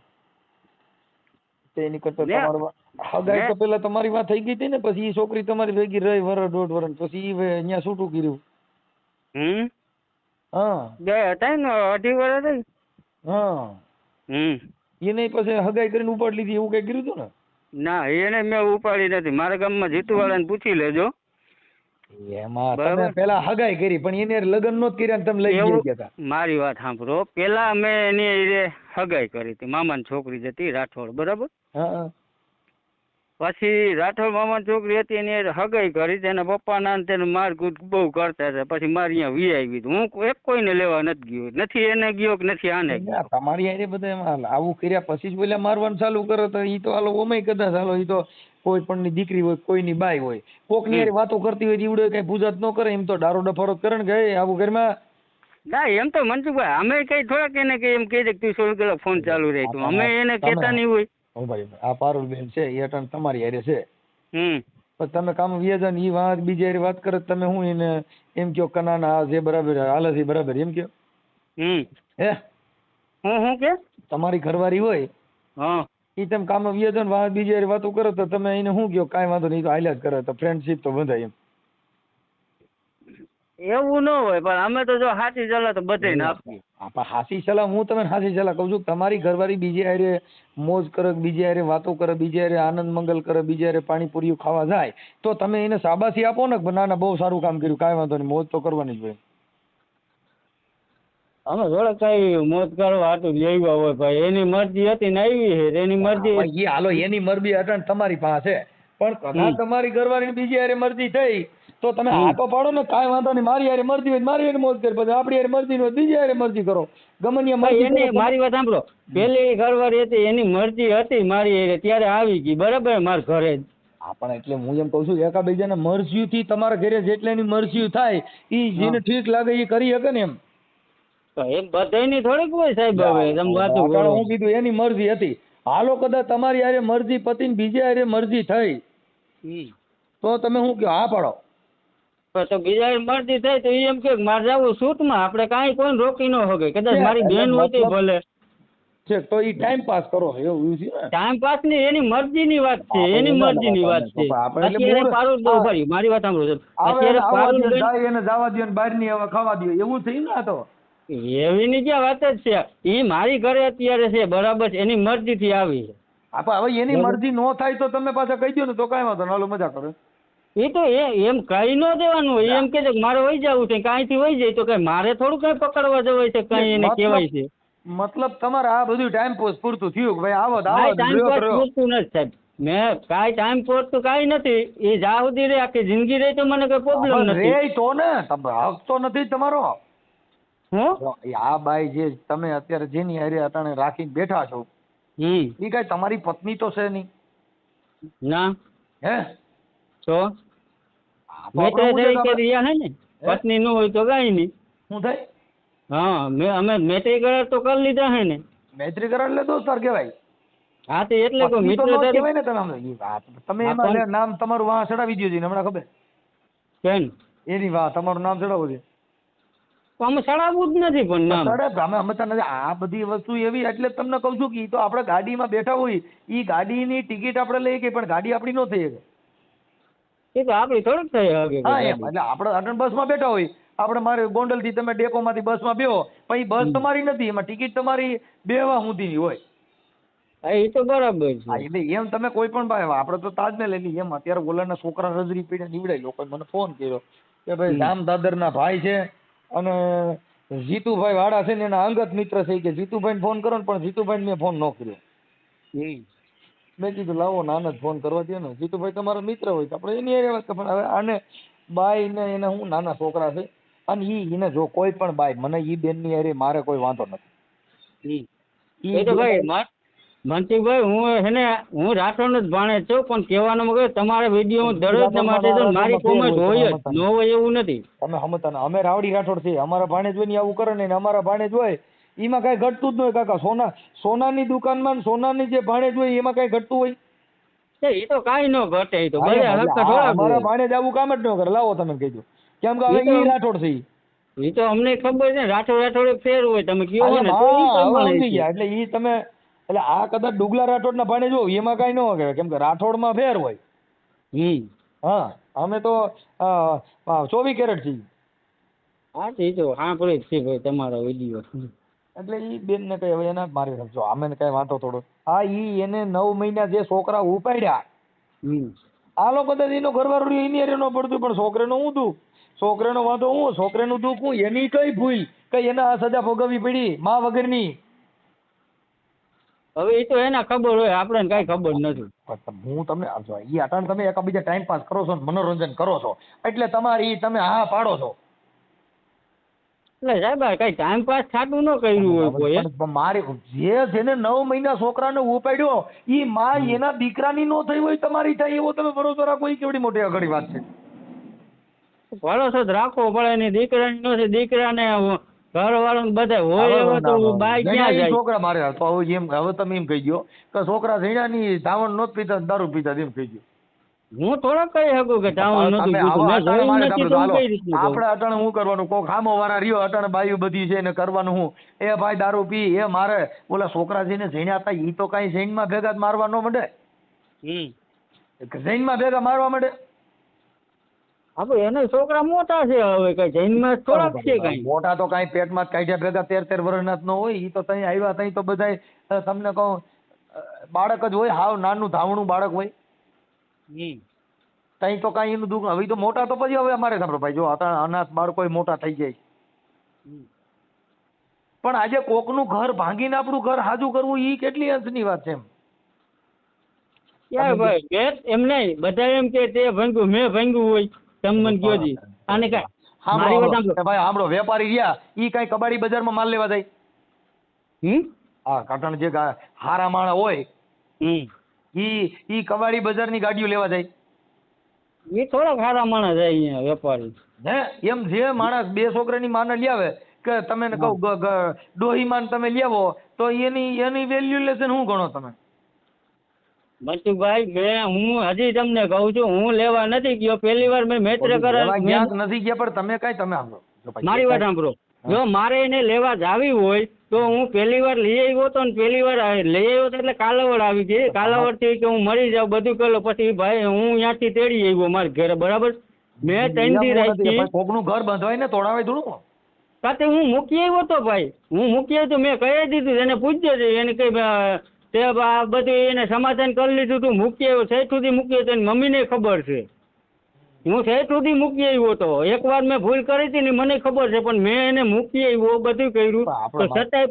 તેની કરતા તમારે હગાઈ તો પેલા તમારી વાત થઈ ગઈ હતી ને, પછી એ છોકરી તમારી ભેગી રહી 1.5 વર્ષ, પછી અહીંયા છૂટું કર્યું. હા, 2.5 વર્ષ થઈ. હા, એને પછી હગાઈ કરીને ઉપાડી લીધી એવું કઈ કર્યું હતું ને? ના, એને મેં ઉપાડી નથી. મારા ગામમાં જીતુવાળાને પૂછી લેજો. એમાં તમે પેલા હગાઈ કરી પણ એને લગ્ન નહોત કર્યા ને તમે લઈ ગયા હતા. મારી વાત સાંભળો, પેલા મેં એની હગાઈ કરી હતી, મામાની છોકરી જતી રાઠોડ, બરાબર? પછી રાઠોડ મામાની છોકરી હતી એની હગાઈ કરી, તેના પપ્પાના તેને મારકૂટ બહુ કરતા હતા, પછી મારી અહીંયા વી આવી. હું એક કોઈને લેવા નથી ગયો, નથી એને ગયો કે નથી આને ગયો. તમારી હારે બધા આવું કર્યા પછી જ બોલ્યા મારવાનું ચાલુ કરો તો ઈ તો હાલો ઓમે કદાચ હાલો ઈ તો કોઈ પણ ની દીકરી હોય, કોઈની બાઈ હોય, કોક ની વાતો કરતી હોય જીવડે કઈ પૂજા ન કરે, એમ તો ડારો ડફારો કરે ને કે આવું ઘરમાં. ના એમ તો મનસુખભાઈ અમે કઈ થોડાક એને કઈ એમ કહી દે તું 16 કલાક ફોન ચાલુ રહે, અમે એને કહેતા નહીં હોય. ભાઈ આ પારુલબેન છે એ અટણ તમારી હારે છે, પણ તમે કામ વ્યાજા ને ઈ વાત બીજી હારે વાત કરે તમે હું એને એમ કયો કનાના આ જે બરાબર હાલે છે બરાબર એમ કયો? હે હું કે તમારી ઘરવાળી હોય ઈ તમે કામ વ્યાજા ને વાત બીજી હારે વાતો કરો તો તમે એને શું કયો? કાંઈ વાંધો નહીં, તો હાલ્યા જ કરે, તો ફ્રેન્ડશીપ તો બંધાય. એવું ન હોય, પણ અમે તો જો સાચી સલાહ તો બધાને આપીએ. હાસી સલાહ હું તમને હાસી સલાહ કહું છું. તમારી ઘરવાળી બીજી હારે મોજ કરે, બીજી હારે વાતો કરે, બીજી હારે આનંદ મંગલ કરે, બીજી હારે પાણીપુરીઓ ખાવા જાય તો તમે એને શાબાશી આપો ને, ના ના બહુ સારું કામ કર્યું, કાંઈ વાંધો નહીં, મોજ તો કરવાની જ હોય. અમે થોડા કઈ મોજ કરવા હાટું લેવા હોય ભાઈ, એની મરજી હતી ને આવી છે, એની મરજી. હાલો એની મરજી અટણ તમારી પાસે, પણ કદાચ તમારી ઘરવાળી બીજી હારે મરજી થઈ તો તમે હાથો પાડો ને, કાંઈ વાંધો નહીં, મારી હારે મરજી હોય મારી હારે મોજ કરી, પછી આપણી હારે મરજી હોય બીજી હારે મરજી કરો, ગમે એની. મારી વાત સાંભળો, પેલી ઘરવાળી હતી એની મરજી હતી મારી હારે, ત્યારે આવી ગઈ, બરાબર, મારા ઘરે જ. પણ એટલે હું એમ કઉ છું એકાબીજાના મરજીયું થી તમારા ઘરે જેટલા એની મરજીયું થાય ઈ જેને ઠીક લાગે એ કરી શકે ને. એમ બધાની થોડીક હોય સાહેબ. હવે તમે વાતો કરો, હું કીધું એની મરજી હતી, હાલો કદાચ તમારી હારે મરજી પતિ ને બીજી હારે મરજી થઈ તો તમે શું કહો? હા પાડો. તો બીજા મરજી થાય તો એમ કે મારે જવું શૂટમાં, આપણે કાંઈ કોઈ રોકી ન શકે. કદાચ મારી બેન હોય તો ભલે છે તો ઈ ટાઈમ પાસ કરો એવું છે ને. ટાઈમ પાસ ની એની મરજીની વાત છે, એની મરજીની વાત છે. અત્યારે પારુલ ભાઈ મારી વાત સાંભળો, અત્યારે પારુલ એને જવા દો ને બહારની હવે ખાવા દો એવું થયું ને. આ તો એવીની ક્યાં વાત જ છે. એ મારી ઘરે અત્યારે છે, બરાબર છે, એની મરજી થી આવી છે. હવે એની મરજી નો થાય તો તમે પાછા કહી દો ને તો કાંઈ વાંધો નાલો મજા કરો. એ તો એમ કઈ ન દેવાનું હોય, એમ કે મારે વહી જવું છે, કાંઈથી વહી જાય તો કઈ મારે થોડું કઈ પકડવા જવાય છે, કઈ એને કહેવાય છે. મતલબ તમારે આ બધું ટાઈમ પાસ પૂરતું થયું ભાઈ આવો ટાઈમ પાસ પૂરતું નથી સાહેબ. મેં કાંઈ ટાઈમ પૂરતું કાંઈ નથી. એ જ્યાં સુધી રે આખી જિંદગી રહે તો મને કઈ પ્રોબ્લેમ નથી. રે તો ને હક તો નથી તમારો. આ બાઈ જે તમે અત્યારે જેની હારે અટાણે રાખીને બેઠા છો એ કઈ તમારી પત્ની તો છે નહીં ના? હે તો પત્ની નું હોય તો કઈ નહીં. શું થાય? હા અમે મૈત્રી કરાર તો કરી લીધા હે ને. મૈત્રી કરાર એટલે દોસ્તાર કહેવાય. હા તો એટલે કોઈ મિત્ર કહેવાય ને. તમે એમાં નામ તમારું વાહ ચડાવી દો છે હમણાં ખબર કેમ એની વાહ તમારું નામ ચડાવવું છે. અમે ચડાવવું જ નથી પણ નામ અમે હમતા નથી. આ બધી વસ્તુ એવી એટલે તમને કહું છું કે તો આપણે ગાડીમાં બેઠા હોય એ ગાડીની ટિકિટ આપણે લઈ ગઈ પણ ગાડી આપણી ન થઈ શકે. એ તો આપણી થોડુંક થઈ શકે. હા એમ એટલે આપણે બસમાં બેઠા હોય આપણે મારે ગોંડલ થી તમે ડેપોમાંથી બસમાં બેહો પછી બસ તમારી નથી એમાં ટિકિટ તમારી બેવા સુધીની હોય. એ તો બરાબર છે. એટલે એમ તમે કોઈ પણ ભાઈ આપણે તો તાજને લઈ લઈએ. એમ અત્યારે ઓલાના છોકરા રજરી પીડે નીવડાય લોકો મને ફોન કર્યો કે ભાઈ રામ દાદર ના ભાઈ છે અને જીતુભાઈ વાડા છે ને એના અંગત મિત્ર છે કે જીતુભાઈ ફોન કરો ને પણ જીતુભાઈ મેં ફોન ન કર્યો. મેં કીધું લાવો નાના જ ફોન કરવા દે ને. જીતુભાઈ તમારો મિત્ર હોય તો આપણે એની વાત પણ હવે આને બાઈ ને એને હું નાના છોકરા છે અને એને જો કોઈ પણ બાઈ મને ઈ બેન ની હારે મારે કોઈ વાંધો નથી. મનસુખભાઈ હું રાઠોડ જ ભાણે છું પણ કહેવાનો મગર તમારા વિડીયો હું દરરોજ માટે મારી કોમેન્ટ હોય જ ન હોય એવું નથી. તમે સમજતા અમે રાવડી રાઠોડ છે અમારા ભાણેજ હોય ને આવું કરે ને અમારા ભાણેજ હોય એમાં કઈ ઘટતું જ ન હોય કાકા. સોનાની દુકાનમાં સોનાની જે ભાણેજ હોય એમાં કઈ ઘટતું હોય? એ તો કાઈ ન ઘટે. એ તો અમારા ભાણેજ આવું કામ જ ન કરે. લાવો તમે કહી દો કેમ કે હવે એ રાઠોડ છે. એ તો અમને ખબર છે રાઠોડ રાઠોડ ફેર હોય તમે કયો ને એટલે ઈ તમે એટલે આ કદાચ ડુગલા રાઠોડ ના ભાણે જો એમાં કઈ ન કહેવાય કેમ કે રાઠોડ માં ફેર હોય. હા અમે તો 24 કેરેટ છીએ. હા એ તો હા પડે છે ભાઈ તમારો વિડીયો. એટલે ઈ બેન ને કઈ હવે એના મારી સમજો અમે કઈ વાંધો થોડો. હા ઈ એને 9 મહિના જે છોકરા ઉપાડ્યા આ લોકો કદાચ એનો ઘરવાળો એની હારે ન પડતું પણ છોકરાનો હું દુઃખ છોકરાનો વાંધો હું છોકરાનું દુઃખ હું એની કઈ ભૂલ કઈ એને આ સજા ભોગવવી પડી મા વગરની. હવે એ તો એના ખબર હોય આપણે કઈ ખબર નથી. હું તમને એ અટાણ તમે એકબીજા ટાઈમ પાસ કરો છો મનોરંજન કરો છો એટલે તમારી તમે હા પાડો છો. એટલે સાહેબ કઈ ટાઈમ પાસ થાતું ન કર્યું હોય કોઈ. મારે જેને 9 મહિના છોકરાને ઉપાડ્યો ઈ માં એના દીકરાની નો થઈ હોય તમારી થાય એવો તમે ભરોસો રાખો એ કેવડી મોટી અઘરી વાત છે. ભરોસો રાખવો પડે ને દીકરાની નો છે દીકરાને ઘર વાળું બધા હોય એવો તો બાઈ ક્યાં જાય. છોકરા મારે તો એમ હવે તમે એમ કહી દો કે છોકરા ઝીણા ની ધાવણ નોત પીતા દારૂ પીતા એમ કહી દો. હું થોડોક કહી શકું કે ધાવણ નતું પીતું મેં જોયું નથી તો કઈ રીતનું આપણે અટાણે હું કરવાનું કોક ખામો વાળા રહ્યો અટાણે બાયું બધી છે ને કરવાનું હું એ ભાઈ દારૂ પી એ મારે ઓલા છોકરા છે ને ઝીણા હતા ઈ તો કઈ ઝીણમાં ભેગા મારવા ન માંડે. ઝીણમાં ભેગા મારવા માંડે. આપણે એને છોકરા મોટા છે હવે કઈ જૈનમાં થોડાક છે કઈ મોટા તો કઈ પેટમાં કાઢ્યા ભેગા 13 વર્ષના જ ન હોય. ઈ તો તઈ આવ્યા તઈ તો બધા તમને કહું બાળક જ હોય હાવ નાનું ધાવણું બાળક હોય. તઈ તો કઈ એનું દુઃખ હવે તો મોટા તો પછી હવે અમારે સાંભળો ભાઈ જો અનાથ બાળકો મોટા થઈ જાય પણ આજે કોકનું ઘર ભાંગીને આપણું ઘર હાજુ કરવું ઈ કેટલી અંશની વાત છે એમ. યાર ભાઈ એમ નહીં બધા એમ કે તે ભાંગ્યું મેં ભાંગ્યું હોય તમને કયો જી આને કઈ મારી વાત સાંભળો ભાઈ સાંભળો વેપારી રહ્યા ઈ કઈ કબાડી બજારમાં માલ લેવા જાય. હા કાટણ જે હારા માણા હોય ઈ કબાડી બજારની ગાડીઓ લેવા જાય. એ થોડા હારા માણસ જાય અહીંયા વેપારી હે એમ જે માણસ 2 છોકરાની માને લ્યાવે કે તમે કહું ડોહી માન તમે લેવો તો એની વેલ્યુલેશન શું ગણો તમે? મનસુખભાઈ હું હજી તમને કહું છું, હું લેવા નથી ગયો. પહેલી વાર મેં મેત્ર ક્યાંક નથી ગયા, પણ તમે કઈ તમે મારી વાત સાંભળો. જો મારે એને લેવા જાવી હોય તો હું પહેલી વાર લઈ આવ્યો હતો ને પહેલી વાર લઈ આવ્યો હતો એટલે કાલાવડ આવી ગઈ. કાલાવડ થી કે હું મરી જાઉં બધું કરેલો, પછી ભાઈ હું ત્યાંથી તેડી આવ્યો મારા ઘરે, બરાબર. મેં 3 દી રાખી. કોકનું ઘર બંધવાય ને તોડાવાય થોડું. સાથે હું મૂકી આવ્યો હતો ભાઈ, હું મૂકી આવ્યો તો મેં કહી દીધું, એને પૂછ્યો છે, એને કઈ તે બધું એને સમાધાન કરી લીધું તું. મૂકી આવ્યો સેઠ સુધી મૂકી આવ્યો, એની મમ્મીને ખબર છે. હું સેઠ સુધી મૂકી આવ્યો હતો. એકવાર મેં ભૂલ કરી હતી ને મને ખબર છે, પણ મેં એને મૂકી આવ્યો, બધું કર્યું તો છતાંય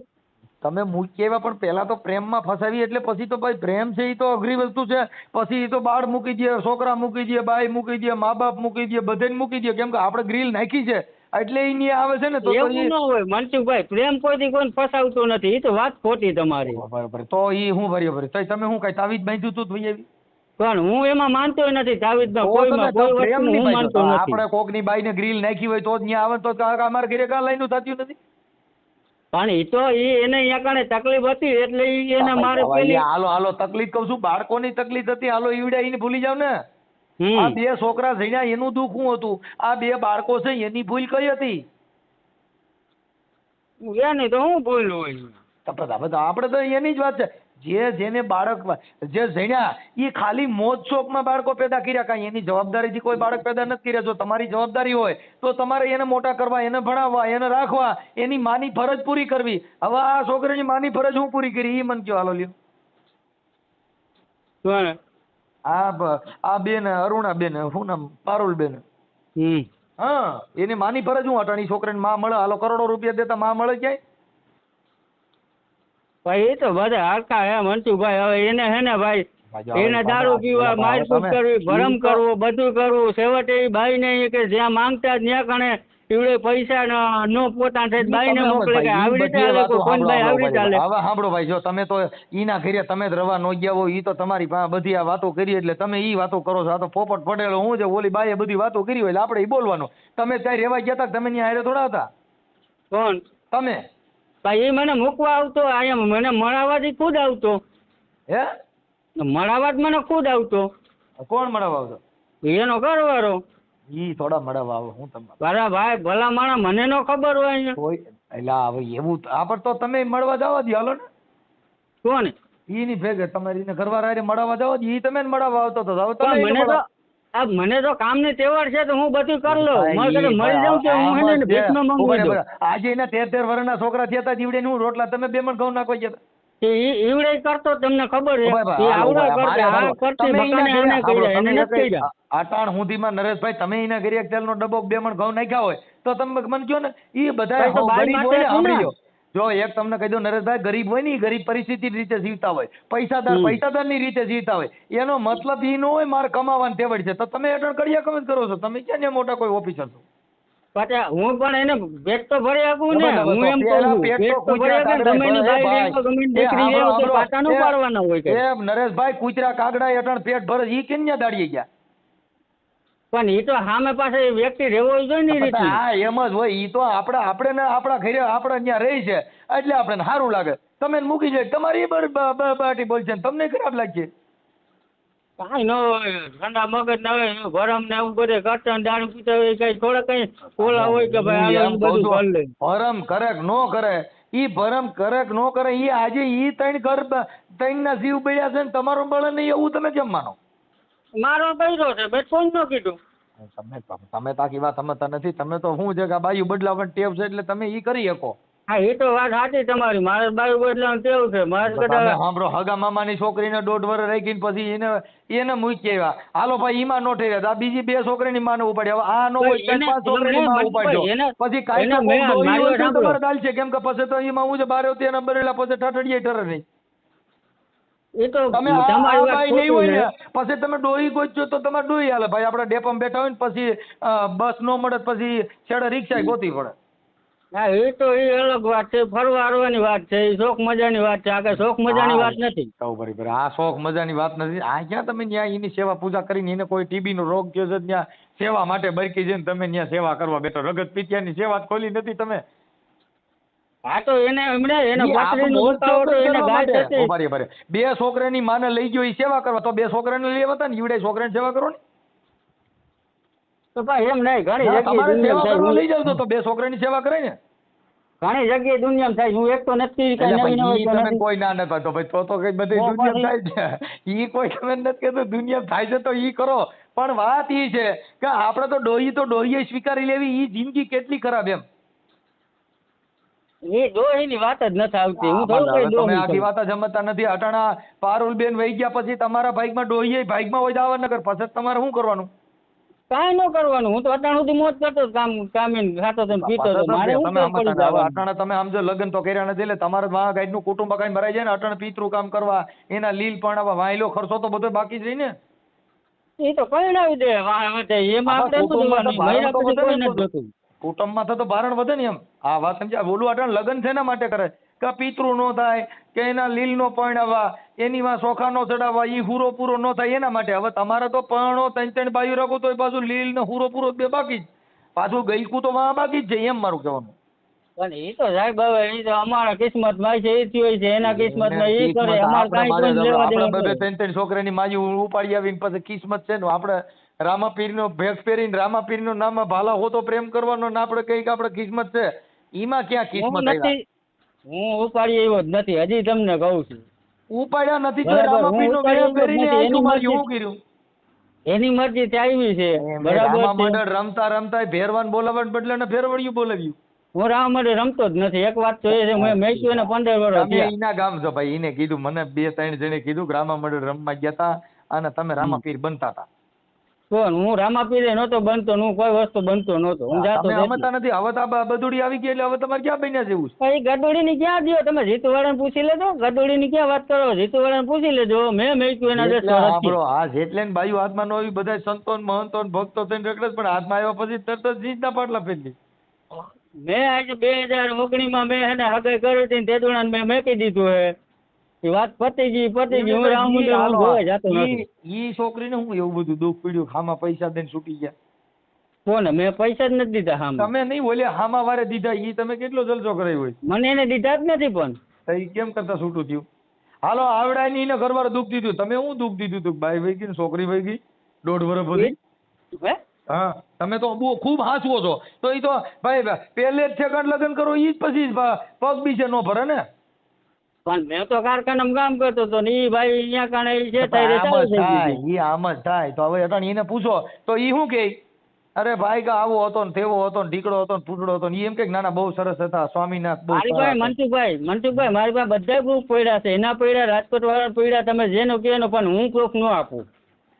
તમે મૂકી આવ્યા. પણ પેલા તો પ્રેમમાં ફસાવી એટલે પછી તો ભાઈ પ્રેમ છે એ તો અઘરી વસ્તુ છે. પછી તો બાળ મૂકી દે, છોકરા મૂકી દે, બાઈ મૂકી દે, મા બાપ મૂકી દે, બધાને મૂકી દે, કેમ કે આપણે ગ્રીલ નાખી છે એટલે એ આવે છે ને. તો એવું ન હોય મનસુખભાઈ, પ્રેમ કોઈથી કોઈને ફસાવતો નથી, એ તો વાત ખોટી તમારી. બરાબર, તો એ હું બરાબર તમે હું કઈ તાવીજ બાંધ્યું તું ભાઈ આવી? પણ હું એમાં માનતો નથી, તાવીજમાં કોઈમાં કોઈ વસ્તુ હું માનતો નથી. આપણે કોકની બાઈને ગ્રીલ નાખી હોય તો જ ત્યાં આવે, તો અમારે ઘરે કાં લાઈનું થતું નથી. પણ એ તો એને અહીંયા કારણે તકલીફ હતી એટલે એને મારે પેલી હાલો તકલીફ કહું છું, બાળકોની તકલીફ હતી, હાલો ઈવડા એને ભૂલી જાવ ને. આ 2 છોકરા જણ્યા એનું દુઃખ શું હતું? આ 2 બાળકો છે એની ભૂલ કઈ હતી? એની તો હું ભૂલ હોય? આપણે તો એની જ વાત છે. જેને બાળક જે જણ્યા એ ખાલી મોજ શોખમાં બાળકો પેદા કર્યા, કાંઈ એની જવાબદારીથી કોઈ બાળક પેદા નથી કર્યા. જો તમારી જવાબદારી હોય તો તમારે એને મોટા કરવા, એને ભણાવવા, એને રાખવા, એની માની ફરજ પૂરી કરવી. હવે આ છોકરીની માની ફરજ હું પૂરી કરી એ મને કયો? હાલો લ્યો. આ બેન અરુણા બેન, શું નામ? પારુલ બેન. હા, એની માની ફરજ હું હટાણી? છોકરીને માં મળે, હાલો કરોડો રૂપિયા દેતા માં મળે ક્યાંય? ભાઈ એ તો બધા હરખા હે મનસુખભાઈ. હવે એને હે ને ભાઈ, એને દારૂ પીવા, મારકૂટ કરવી, ભરમ કરવો, બધું કરવું. છેવટે એ બાઈ ને કે જ્યાં માંગતા ત્યાં કણે એવડે પૈસા નો પોતા થાય, બાઈ ને મોકલે કે આવી રીતે હાલે, કોઈ ભાઈ આવી રીતે હાલે. હવે સાંભળો ભાઈ, જો તમે તો ઈના ઘરે તમે જ રવા નો ગયા હોય, ઈ તો તમારી બધી આ વાતો કરી એટલે તમે ઈ વાતો કરો છો. આ તો પોપટ પડેલો હું છે, ઓલી બાઈએ બધી વાતો કરી હોય એટલે આપણે ઈ બોલવાનું. તમે ત્યાં રેવા ગયા હતા, તમે ત્યાં હારે થોડા હતા? કોણ? તમે. ભાઈ એ મને મૂકવા આવતો, અહીંયા મને મળાવાથી ખુદ આવતો. હે? મળાવા જ મને ખુદ આવતો. કોણ મળાવા આવતો? એનો ઘરવાળો. ઈ થોડા મળાવા આવે? હું તમને બરા ભાઈ, ભલા માણા, મને નો ખબર હોય કોઈ. એટલે હવે એવું આપણ તો તમે મળવા જવા દો, હાલો ને. કોણ? ઈ ની ભેગે તમારી ઘરવાળા હારે મળવા જવા દો. ઈ તમે મળવા આવતો તો હવે તમે મને તો કામ ની તેવડ છે તો હું બધું કરી લઉં. મળી જાઉં કે હું એને ભેટમાં માંગુ છું. આજે એના 13 વર્ષના છોકરા થયા હતા, જીવડે નું રોટલા તમે 2 મણ ઘઉં નાખવા ગયા. ઈવડે કરતો તમને ખબર છે. આટાણ સુધીમાં નરેશભાઈ તમે એના ઘરે 1 તેલનો ડબ્બો 2 મણ ઘઉં નાખ્યા હોય તો તમે મને કહો ને, એ બધા ગરીબ હોય ને. સાંભળી લો, જો એક તમને કહી દો, નરેશભાઈ ગરીબ હોય ને, ગરીબ પરિસ્થિતિ રીતે જીવતા હોય, પૈસાદાર ની રીતે જીવતા હોય, એનો મતલબ એ ન હોય મારે કમાવાની તેવડ છે. તો તમે અટણ કર્યા કમ કરો છો? તમે ક્યાં મોટા કોઈ ઓફિસર છો? હું પણ એને પેટ તો ભરી આપું ને. હું એમ કહું છું, પેટ તો ભરી આપે. ગમે દીકરી લેવો તો પાટા નો પાડવાના હોય કે નરેશભાઈ? કૂતરા કાગડા અટણ પેટ ભરે, ઈ કેન્યા દાડીએ ગયા? પણ એ તો સામે પાસે વ્યક્તિ રહેવો જોઈએ ને. હા, એમ જ હોય. ઈ તો આપણે આપણા ઘરે આપણે અહીંયા રહી છે એટલે આપણે સારું લાગે. તમે મૂકી જાય તમારી બાટી બોલ છે, તમને ખરાબ લાગશે. કાંઈ ન હોય, ઠંડા મગજ ના હોય, ભરમ ને એવું બધું કરતા દારૂ પીતા હોય, કઈ થોડા કઈ ઓલા હોય કે ભાઈ આ બધું કરી લે. ભરમ કરે કે નો કરે, ઈ ભરમ કરે કે નો કરે, ઈ આજે ઈ 3 ઘર 3 ના જીવ બળ્યા છે ને તમારો બળ નહીં, એવું તમે કેમ માનો? મારો બૈરો છે, મેં કોઈ ન કીધું. તમે તાકી વાત સમજતા નથી. તમે તો શું છે કે બાયું બદલાવાની ટેવ છે એટલે તમે ઈ કરી શકો. હા, એ તો વાત સાચી તમારી. મારે બાયું બદલાવાનું ટેવ છે. મારે કદાચ સાંભળો, હગા મામાની છોકરીને 1.5 વર્ષ રાખીને પછી એને મૂકી આવ્યા. હાલો ભાઈ, ઈમાં નો ઠેર્યા, આ બીજી 2 છોકરીની માને ઉપાડી. હવે આ નો હોય 4-5 છોકરીની માં ઉપાડજો. પછી કાંઈ તમારે દાલ છે, કેમ કે પછી તો ઈમાં હું છે બાર હોતી એના બરેલા પછી ઠઠડીએ ઠરે નહીં. એ તો તમે નહીં હોય ને પછી તમે ડોહી ગોતજો તો તમારે ડોહી હાલે. ભાઈ આપણે ડેપમ બેઠા હોય ને પછી બસ નો મળે પછી છેડે રિક્ષા ગોતી પડે. હા, એ તો એ અલગ વાત છે, ફરવા હરવાની વાત છે, એ શોખ મજાની વાત છે. આ શોખ મજાની વાત નથી. બરાબર, આ શોખ મજાની વાત નથી. આ ક્યાં તમે ત્યાં એની સેવા પૂજા કરીને, એને કોઈ ટીબી નો રોગ થયો છે ત્યાં સેવા માટે બરકી જઈને તમે ત્યાં સેવા કરવા બેઠો. રગત પીતિયાની સેવા ખોલી નથી તમે. હા તો એને હમણે એને ઈ આપ પથરીનો બોલ દુખાવો તો ચોખ્ખો એને કરવા ગાય માટે. થતી. ઉભા રહ્યો. બે છોકરાની માને લઈ ગયો ઈ સેવા કરવા, તો બે છોકરાને લેવા હતા ને ઈવડે છોકરાની સેવા કરો ને. તો ભાઈ એમ નહીં, ઘણી ના, જગ્યાએ તમારે સેવા દુનિયામાં કરવા થાય. લઈ જાવ તો બે છોકરાની સેવા કરે ને. ઘણી જગ્યાએ દુનિયામાં થાય, હું એક તો નથી કઈ એટલે નવી ભાઈ ઈ નવી તમે કોઈ ના નતા તો ભાઈ તો કઈ બધી તો દુનિયામાં પછી- થાય છે. ઈ કોઈ તમે નથી કહેતું દુનિયામાં થાય છે તો ઈ કરો. પણ વાત ઈ છે કે આપણે તો ડોહીએ સ્વીકારી લેવી, ઈ જિંદગી કેટલી ખરાબ એમ. એ ડોહીની વાત જ નથી આવતી. હું થોડું હવે કઈ તમે ડોહી આખી છું. વાત સમજતા નથી. અટાણા પારુલબેન વહી ગયા પછી તમારા ભાઈમાં ડોહીએ ભાઈમાં હોય દાવા નગર પછી તમારે શું કરવાનું? કાંઈ ન કરવાનું. હું તો અત્યાર સુધી મોજ કરતો હતો, કામીને ખાતો હતો ને પીતો હતો. મારે શું તમે ફેર પડી સમજતા હવે જવાનું? અટાણા તમે સમજો લગ્ન તો કર્યા નથી એટલે તમારે ગાઈડનું કુટુંબ કઈ ભરાઈ જાય ને અટાણે પિતૃ કામ કરવા એના લીલ પણ વાયલો ખર્ચો તો બધો બાકી જ રહી ને. એ તો કઈ દે એમાં આપણે શું કુટુંબમાં તો જોવાનું? મહિના ભારણ તો પછી વધે કોઈ ને નથી જોતું. કુટુંબમાં તો ભારણ વધે ને એમ. આ વાત સમજ્યા? બોલું અટાણે લગ્ન શેના માટે કરે કે પિતૃ નો થાય કે એના લીલ નો પરણાવવા, એની માં ચોખા નો ચડાવવા, ઈ હુરો પૂરો નો થાય એના માટે. હવે તમારે તો પરણો ત્રણ બાયું રાખો તો પાછું લીલ ને હુરો પૂરો બે બાકી જ, પાછું ગઈકું તો વાં બાકી જ છે એમ મારું કહેવાનું. પણ એ તો સાહેબ હવે એ તો અમારા કિસ્મતમાં છે, એ થયું છે એના કિસ્મતમાં એ કરે. અમારે કાંઈ કોઈ લેવા દેવા આપણે નથી. ત્રણ છોકરાની માજી ઉપાડી આવીને પછી કિસ્મત છે ને આપણે રામાપીરનો ભેગ પહેરીને રામાપીરનું નામ ભાલા હો તો પ્રેમ કરવાનો ને આપણે કઈ કે આપણે કિસ્મત છે, એમાં ક્યાં હું કિસ્મત આવ્યા? નથી, હું ઉપાડી આવ્યો જ નથી, હજી તમને કહું છું. ઉપાડ્યા નથી તો બરાબર, હું રામાપીરનો ઉપાડી ભેગ પહેરીને નથી, એની આયતું મારી મરજી. શું કર્યું? એની મરજી થી આવી છે, રામા બરાબર છે. મંડળ રમતા રમતા ભેરવાન બોલાવવા બદલે ને ફેરવડિયું બોલાવ્યું. હું રામ માટે રમતો જ નથી. એક વાત તો એ છે, મેં મેચ્યું એને 15 વર્ષ તમે થયા. એના ગામ છો ભાઈ, એને કીધું મને 2-3 જણે કીધું કે રામા મંડળ રમવા ગયા હતા અને તમે રામાપીર બનતા હતા. કોણ? હું રામાપીરે નહોતો બનતો, હું કોઈ વસ્તુ બનતો નહોતો, હું જાતો તમે જ સમજતા નથી. હવે તો આ બધુડી આવી ગઈ એટલે હવે તમારે ક્યાં બન્યા જેવું છે? એ ગડોડી ની ક્યાં દો? તમે જીતુવાળાને પૂછી લેજો. ગડોડી ની ક્યાં વાત કરો? જીતુવાળાને પૂછી લેજો. મેં મેચ્યું એના 10 એટલે વર્ષથી. આપણો આ જેટલે ને બાયું હાથમાં ન આવી બધા સંતો ને મહંતો ને ભક્તો થઈને રખડે છે, પણ હાથમાં આવ્યા પછી તરત જ જીતના પાટલા ફેરવી. મેં આજે 2019 મેં એને હગાઈ કરી હતી ને તેદુણાને મેં મેકી દીધું હે. એ વાત પતી ગઈ. હું રામ મંદિર હું જોવા જાતો નથી. ઈ છોકરીને હું એવું બધું દુઃખ પડ્યું હામાં પૈસા દઈને છૂટી ગયા? કોને? મેં પૈસા જ નથી દીધા. હા, તમે નહીં બોલ્યા હામાં વારે દીધા, ઈ તમે કેટલો જલસો કરાયો હોય? મને એને દીધા જ નથી. પણ તો ઈ કેમ કરતા છૂટું થયું? હાલો આવડા ની એને ઘરવાળો દુઃખ દીધું, તમે શું દુઃખ દીધું તું? બાઈ વહી ગઈ ને છોકરી વહી ગઈ 1.5 વર્ષ પછી. હે? હા, તમે તો બહુ ખૂબ હાંસવો છો. તો ઈ તો ભાઈ પહેલે જ સેકન્ડ લગ્ન કરો ઈ જ પછી પગ બીજે નો ભરે ને. પણ મેં તો કારખાનામાં કામ કરતો હતો ને ઈ ભાઈ અહીંયા કાણે ઈ છે આમ ત્યારે ચાલુ જ થઈ થાય, ગયું. ઈ આમ જ થાય. તો હવે અટાણે એને પૂછો તો ઈ શું કે અરે ભાઈ કે આવો હતો ને તેવો હતો ને ઢીકડો હતો ને ફૂટડો હતો ને ઈ એમ કે ના ના બહુ સરસ હતા, સ્વામીનાથ બહુ મારી સારા પાસે હતા. મનસુખભાઈ મારી પાસે બધા પ્રૂફ પડ્યા છે. એના પડ્યા, રાજકોટ વાળા પડ્યા, તમે જેનો કહો એનો, પણ હું પ્રૂફ ન આપું.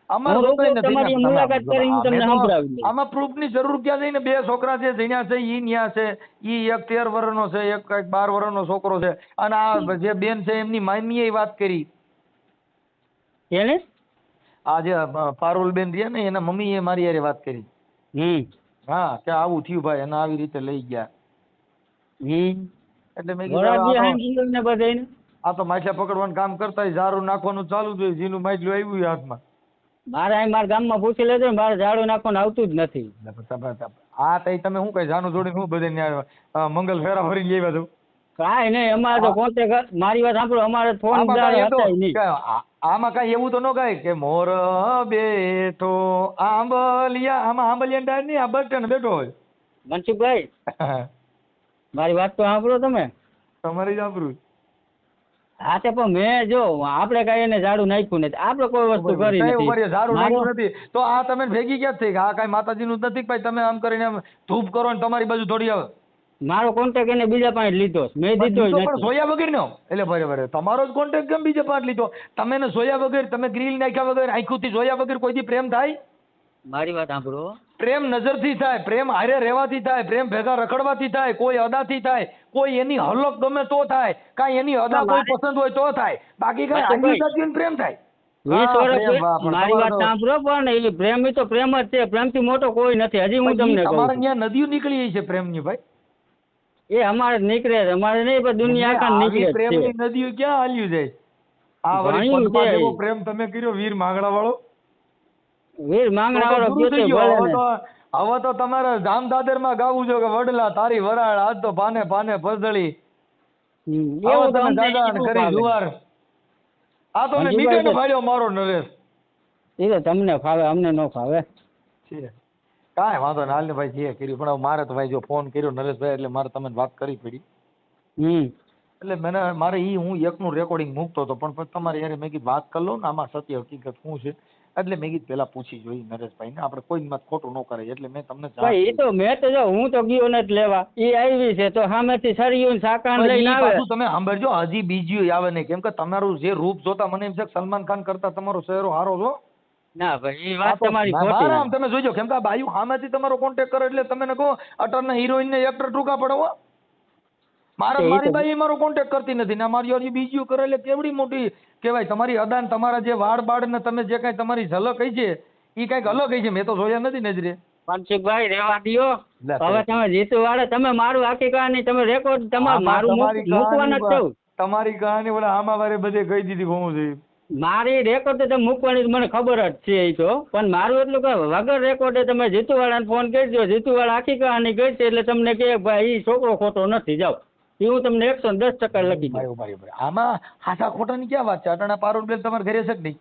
અમારે હું તો કઈ રૂબરૂ નથી તમારી ને. મુલાકાત કરી હું તમને અમે તો સંભળાવી દઈશ. આમાં પ્રૂફની જરૂર ક્યાં છે ને? બે છોકરા છે જીણ્યા છે, ઈ ન્યા છે, ઈ એક 13 વર્ષનો છે, એક કઈક 12 વર્ષનો છોકરો છે, અને આ જે બેન છે એમની મામીએ વાત કરી. એને? આ જે પારુલબેન રહ્યા ને એના મમ્મીએ મારી હારે વાત કરી. હા, કે આવું થયું ભાઈ અને આવી રીતે લઈ ગયા. એટલે મેં કીધું આ તો માછલા પકડવાનું કામ કરતા હોય, ઝાડુ નાખવાનું ચાલુ થયું, જીનું માછલું આવ્યું હાથમાં. મારા ગામમાં પૂછી લેજો, મારે ઝાડુ નાખવાનું આવતું જ નથી. આ તઈ તમે શું કઈ જાનું જોડીને હું બધે મંગલ ફેરા ફરીને આવ્યા છો? કાંઈ નહીં, અમારે તો કોન્ટેક્ટ, મારી વાત સાંભળો, અમારે ફોન આમાં કઈ એવું તો ન કહે કે મોર બેઠો આંબલિયા, આમાં આંબલિયા ડાળ નહીં, આ બસ સ્ટેન્ડ બેઠો હોય. મનસુખભાઈ મારી વાત તો સાંભળો તમે. તમારી સાંભળું. હા તે પણ મેં જો આપણે કઈ એને ઝાડુ નાખ્યું નથી, આપણે કોઈ વસ્તુ કરી નથી. ઝાડુ નાખ્યું નથી તો આ તમે ભેગી ક્યાં થઈ? આ કઈ માતાજીનું જ નથી ભાઈ? તમે આમ કરીને ધૂપ કરો ને તમારી બાજુ થોડી આવે. મારો કોન્ટેક્ટ એને બીજા પાસે લીધો, મેં દીધો જ પણ નથી. સોયા વગર નો એટલે બરાબર તમારો જ કોન્ટેક્ટ કેમ બીજે પાંચ લીધો? તમે એને સોયા વગર, તમે ગ્રીલ નાખ્યા વગર, આંખોથી જોયા વગર કોઈથી પ્રેમ થાય? મારી વાત સાંભળો. પ્રેમ નજરથી થાય, પ્રેમ હારે રહેવાથી થાય, પ્રેમ ભેગા રખડવાથી થાય, કોઈ અદાથી થાય, કોઈ એની હલક ગમે તો થાય, કાંઈ એની અદા કોઈ પસંદ હોય તો થાય, બાકી કાંઈ આગી સાથીઓને પ્રેમ થાય. 20 વર્ષ મારી વાત સાંભળો, પણ એ પ્રેમ તો પ્રેમ જ છે, પ્રેમથી મોટો કોઈ નથી. હજી હું તમને કહું તમારે ત્યાં નદીઓ નીકળી છે પ્રેમની ભાઈ. એ અમારે નીકળે છે, અમારે નહીં, પણ દુનિયા આખા નીકળે છે. પ્રેમની નદીઓ ક્યાં હાલ્યું જાય? આ વળી પદ્મા જેવો પ્રેમ તમે કર્યો, વીર માંગડા વાળો. વીર માંગણા વાળો હવે તો તમારે ધામદાદર માં ગાવું છે કે વડલા તારી વરાળ આજ તો પાને પાને પસદળી, આવો એવું તો તમે અમને દાદા ઈ ને બહુ કરી ભાવે. જુવાર. આ તો મેં મંજુભાઈ બીજાનો તો- ફાડ્યો મારો નરેશ એ તો તમને ફાવે, અમને ન ફાવે. છે. કાંઈ વાંધો નહીં, હાલ ને ભાઈ જે કર્યું, પણ હવે મારે તો ભાઈ જો ફોન કર્યો નરેશભાઈ એટલે મારે તમને વાત કરવી પડી. એટલે મારે હું એકનું રેકોર્ડિંગ મૂકતો હતો, પણ પછી તમારે યાર મેં કીધું વાત કરી લઉં ને આમાં સત્ય હકીકત શું છે, એટલે મેં કીધું પેલા પૂછી જોઈ નરેશભાઈને, આપણે કોઈ મત ખોટું ન કરે એટલે મેં તમને જાણ ભાઈ એ કરી. તો મેં તો જો હું તો ગયો નથી લેવા, એ આવી છે તો સામેથી સરિયું ને સાકાન પણ લઈને ઈ આવે. પાછું તમે સાંભળજો, હજી બીજું આવે નહીં, કેમ કે તમારું જે રૂપ જોતા મને એમ છે કે સલમાન ખાન કરતા તમારો ચહેરો હારો છો. ના ભાઈ એ આ વાત તો તમારી ખોટી. મારા આમ તમે જોજો, કેમ કે આ બાયું સામેથી તમારો કોન્ટેક્ટ કરે એટલે તમે ને કહો અટરના હિરોઈન ને એક્ટર ટૂંકા પડે હો. મારી બાઈ મારો કોન્ટેક્ટ કરતી નથી ને મારી હજી બીજું કરે એટલે કેવડી મોટી કહેવાય તમારી અદાન, તમારા જે વાળ બાળ ને તમે જે કઈ તમારી ઝલક કઈ છે એ કઈક અલગ કઈ છે, મેં તો જોયા નથી નજરે. પંચુભાઈ રેવા દ્યો, હવે તમે જીતુ વાળે તમે મારું આખી કહાની તમે રેકોર્ડ તમારે મારું મૂકવાના જ છો. તમારી કહાની ઓલા આમાં વારે બધે કહી દીધી હું છે. મારી રેકોર્ડ તો તમે મૂકવાની મને ખબર જ છે એ તો, પણ મારું એટલું કે વગર રેકોર્ડે તમે જીતુવાળાને ફોન કરજો, જીતુવાળા આખી કહાની કહી છે એટલે તમને કે ભાઈ એ છોકરો ખોટો નથી, જાઓ એ હું તમને 110% લખી દઉં. આમાં હાસા ખોટાની ક્યાં વાત છે? અટાણા પારુલબેન તમારા ઘરે છે કે નહીં?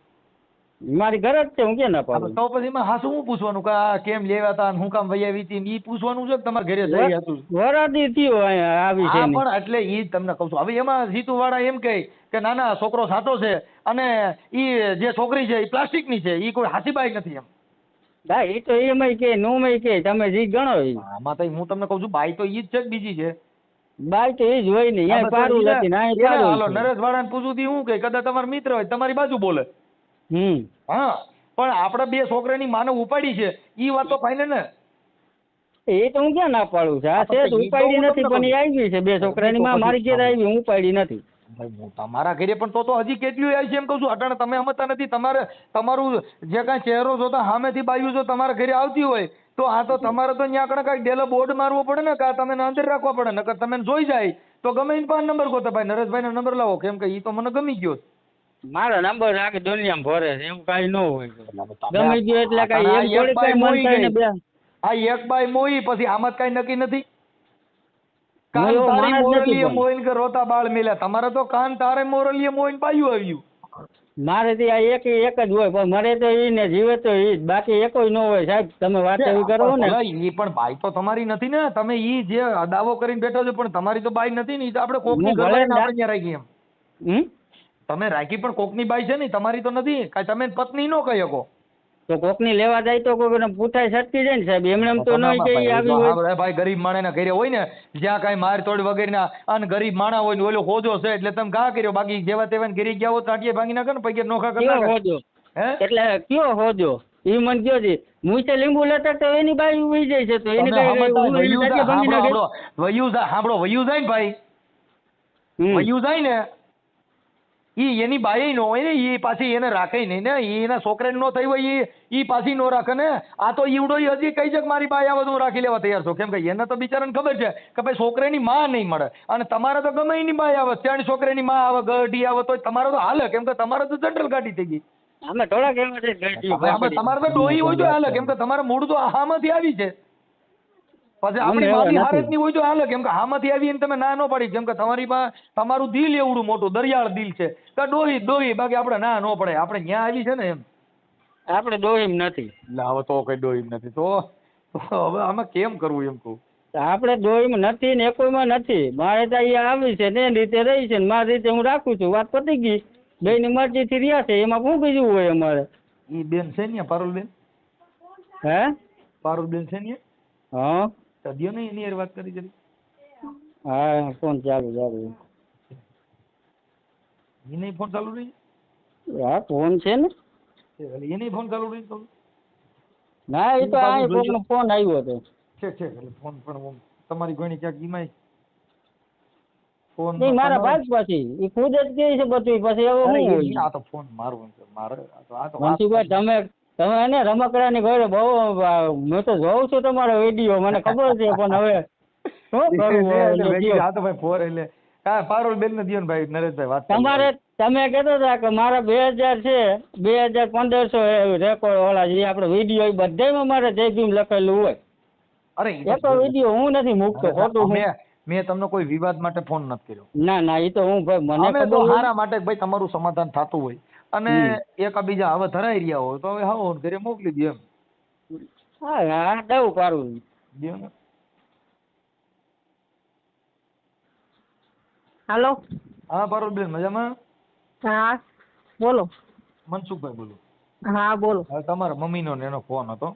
મારી ઘર જ છે, હું ક્યાં ના પાડું. તો પછી એમાં હાસું હું પૂછવાનું કે આ કેમ લેવા હતા, હું કામ વહી આવી હતી, એ પૂછવાનું છે કે તમારા ઘરે જઈ હતું? વરાદી થયો અહીંયા આવી છે હા, એની. પણ એટલે ઈ તમને કહું છું, હવે એમાં જીતુ વાળા એમ કહે કે ના ના છોકરો સાચો છે અને ઈ જે છોકરી છે એ પ્લાસ્ટિકની છે, ઈ કોઈ હાસીબાઈ નથી એમ. હા એ તો એમાંય કે નોમાંય કે તમે જે ગણો ઈ. આમાં તો હું તમને કહું છું બાઈ તો ઈ જ છે કે બીજી છે? બાઈ તો એ જ હોય ને, અહીંયા પારું નથી ને અહીંયા હાલો પારું છે. નરેશ વાળાને પૂછું તી હું કે કદાચ તમારા મિત્ર હોય તમારી બાજુ બોલે. હા, પણ આપણે બે છોકરાની માને ઉપાડી છે ઈ વાત તો ફાઇનલ ને. એ તો હું ક્યાં ના પાડું છું, આ છે ઉપાડી નથી પણ એ આવી છે, બે છોકરાની માં મારી ઘેર આવી, હું ઉપાડી નથી. ભાઈ હું તમારા ઘરે પણ તો હજી કેટલી આવી છે એમ કહું છું. અટાણે તમે સમજતા નથી, તમારું જે કાંઈ ચહેરો જોતા સામેથી બાયું જો તમારા ઘરે આવતી હોય તો આ તો તમારે તો ત્યાં આગળ કાંઈક ડેલો બોર્ડ મારવો પડે ને, કાં તમે અંદર રાખવા પડે, નકર તમે જોઈ જાય તો ગમે એને 5 નંબર ગોતે. ભાઈ નરેશભાઈ નંબર લાવો, કેમ કે ઈ તો મને ગમી ગયો. મારો નંબર આખી દુનિયામાં ભરે છે, એવું કાંઈ ન હોય. ગમી ગયો એટલે કાંઈ એમ થોડી કાંઈ મન થાય ને બે. આ એક બાય મોઈ પછી આમાં કાંઈ નક્કી નથી. કાન એવો તારી માણસ નથી મોરલીએ પણ. મોઈન કે રોતા બાળ મેલ્યા, તમારે તો કાન તારે મોરલીએ મોઈન બાયું આવ્યું. મારે તો આ એક જ હોય, પણ મરે તો ઈ ને જીવે તો ઈ જ, બાકી એકોય ન હોય સાહેબ. તમે વાત એવી કરો ને. ઈ પણ બાઈ તો તમારી નથી ને, તમે ઈ જે દાવો કરીને બેઠો છો પણ તમારી તો બાઈ નથી ને, ઈ તો આપણે કોકની ઘરે આપણે ત્યાં રાખી એમ. તમે રાખી પણ કોકની બાઈ છે ને, તમારી તો નથી. કાંઈ તમે પત્ની ન કહી શકો. તો કોકની લેવા જાય તો કોઈને પૂછાય છટકી જાય ને સાહેબ, એમને તો ન કે ઈ આવી હોય. ભાઈ ગરીબ માણસના ઘરે હોય ને જ્યાં કાંઈ માર તોડ વગેરેના અને ગરીબ માણસ હોય ને ઓલો હોજો છે એટલે તમે ઘા કર્યો, બાકી જેવા તેવા ઘરે ગયા હો તાટીએ ભાંગી નાખે ને પૈકી નોખા કરી કયો નાખે. હોજો? હે એટલે કયો હોજો ઈ મને કયો છે? મુઈતે લીંબુ લેતા તો એની બાઈ ઉઈ જાય છે, તો એની કઈ ભાંગી નાખે. વયું જાય ને ભાઈ, વયું જાય ને ઈ એની બાઈ નો હોય ને, ઈ પાછી એને રાખે નહીં ને, ઈ એના છોકરાને નો થઈ હોય ઈ પાછી નો રાખે ને. આ તો ઈવડો હજી કઈ છે કે મારી બાઈ આવે તો હું રાખી લેવા તૈયાર છું, કેમ કે એને તો બિચારાને ખબર છે કે ભાઈ છોકરાની માં નહીં મળે, અને તમારે તો ગમે એની બાઈ આવે, ત્યાં છોકરાની માં આવે, ગઢી આવે તો તમારે તો હાલે, કેમ કે તમારે તો જનરલ ગાડી થઈ ગઈ. અમે થોડા કેવા છે તમારે તો ડોહી હોય તો હાલે, કેમ કે તમારે મૂળ તો આમાંથી આવી છે. પછી આપણી મામી હારતની હોય તો હાલે, કેમ કે આમાંથી આવી તમે ના ન પડી, કેમ કે તમારી પાસે તમારું દિલ એવડું મોટું દરિયાળ દિલ છે કે ડોહી બાકી આપણે ના ન પડે, આપણે ન્યા આવી છે ને એમ. આપણે ડોહીમ નથી. હવે તો કઈ ડોહીમ નથી તો હવે આમાં કેમ કરવું એમ કહું. આપણે ડોહીમ નથી ને એકોઈમાં નથી. મારે તો અહીંયા આવી છે ને રીતે રહી છે ને મારી રીતે હું રાખું છું, વાત પતી ગઈ. બેની મરજીથી રહ્યા છે, એમાં શું બીજું હોય અમારે? ઈ બેન છે ને પારુલબેન? હે પારુલબેન છે ને? હા સદ્યો ને એની વાત કરી જરી. હા ફોન ચાલુ એને ફોન ચાલુ રહી? હા ફોન છે ને. એને ફોન ચાલુ રહી તો ના એ તો આ કોકનો ફોન આવ્યો હતો. છે એટલે ફોન પણ તમારી ઘણી ક્યાંક ઈમાય ફોન નહીં મારા ભાઈ પાછી એ ખુદ જ કહે છે બધું, પછી હવે શું હોય? આ તો ફોન મારવો છે મારે. આ તો મનસુખભાઈ તમે એને રમકડાની ઘરે બહુ મેં તો જોઉં છું તમારો વિડીયો, મને ખબર છે, પણ હવે શું કરવું? આ તો ભાઈ ફોર એટલે પારુલબેન ને દિયો ને ભાઈ નરેશભાઈ વાત તમારે તમે કહેતા હતા કે મારા 2000 છે 2500 રેકોર્ડ ઓલા જે આપણે વિડીયો એ બધામાં મારે જય ભીમ લખેલું હોય. અરે એક વિડીયો હું નથી મૂકતો ખોટું. મેં તમને કોઈ વિવાદ માટે ફોન નથી કર્યો. ના ના એ તો હું ભાઈ મને અમે તો ખબર હોય. હારા માટે ભાઈ તમારું સમાધાન થતું હોય અને એકાબીજા હવે ધરાઈ રહ્યા હોય તો હવે હાવ ઘરે મોકલી દે એમ. હા હા દઉં પારું. દ્યો ને. હાલો. હા પારુલબેન મજામાં? હા બોલો. મનસુખભાઈ બોલું. હા બોલો. હવે તમારા મમ્મીનો ને એનો ફોન હતો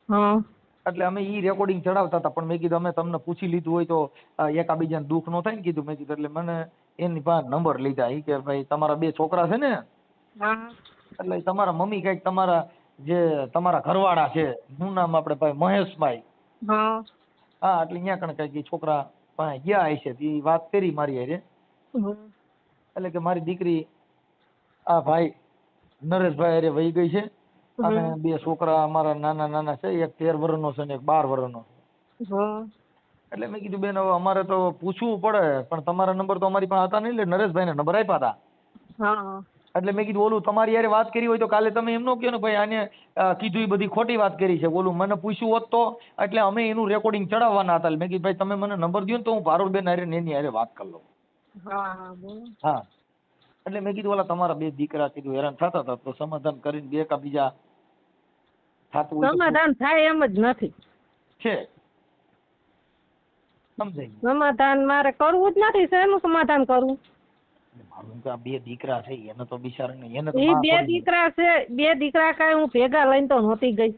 હા એટલે અમે ઈ રેકોર્ડિંગ ચડાવતા હતા પણ મેં કીધું અમે તમને પૂછી લીધું હોય તો એકાબીજાને દુઃખ ન થાય ને કીધું. મેં કીધું એટલે મને એની પાસે નંબર લીધા. ઈ કે ભાઈ તમારા 2 છોકરા છે ને હા એટલે તમારા મમ્મી કઈક તમારા જે તમારા ઘરવાળા છે શું નામ આપણે ભાઈ મહેશભાઈ. હા હા એટલે અહીંયા કણ કઈક ઈ છોકરા પાસે ગયા હશે ઈ વાત કરી મારી હારે. એટલે કે મારી દીકરી આ ભાઈ નરેશભાઈ હારે વહી ગઈ છે અને 2 છોકરા અમારા નાના નાના છે, એક 13 વર્ષનો છે ને એક 12 વર્ષનો છે. એટલે મેં કીધું બેન હવે અમારે તો પૂછવું પડે પણ તમારા નંબર તો અમારી પાસે હતા નહીં એટલે નરેશભાઈને નંબર આપ્યા હતા. એટલે મેં કીધું ઓલું તમારી યારે વાત કરી હોય તો કાલે તમે એમ ન કહો ને ભાઈ આને કીધું એ બધી ખોટી વાત કરી છે. ઓલું મને પૂછ્યું હોત તો એટલે અમે એનું રેકોર્ડિંગ ચડાવવાના હતા. મેં કીધું ભાઈ તમે મને નંબર દો ને તો હું પારુલબેન હારે ને એની હારે વાત કરી લઉં. હા એટલે મેં કીધું ઓલા તમારા 2 દીકરા કીધું હેરાન થતા હતા તો સમાધાન કરીને 2 કા બીજા થતું હોય સમાધાન થાય એમ જ નથી. છે સમજાય. સમાધાન મારે કરવું જ નથી. શેનું સમાધાન કરવું? મારું તો આ 2 દીકરા છે એને તો બિચારાને એને તો એ 2 દીકરા છે. 2 દીકરા કાંઈ હું ભેગા લઈને તો નહોતી ગઈ.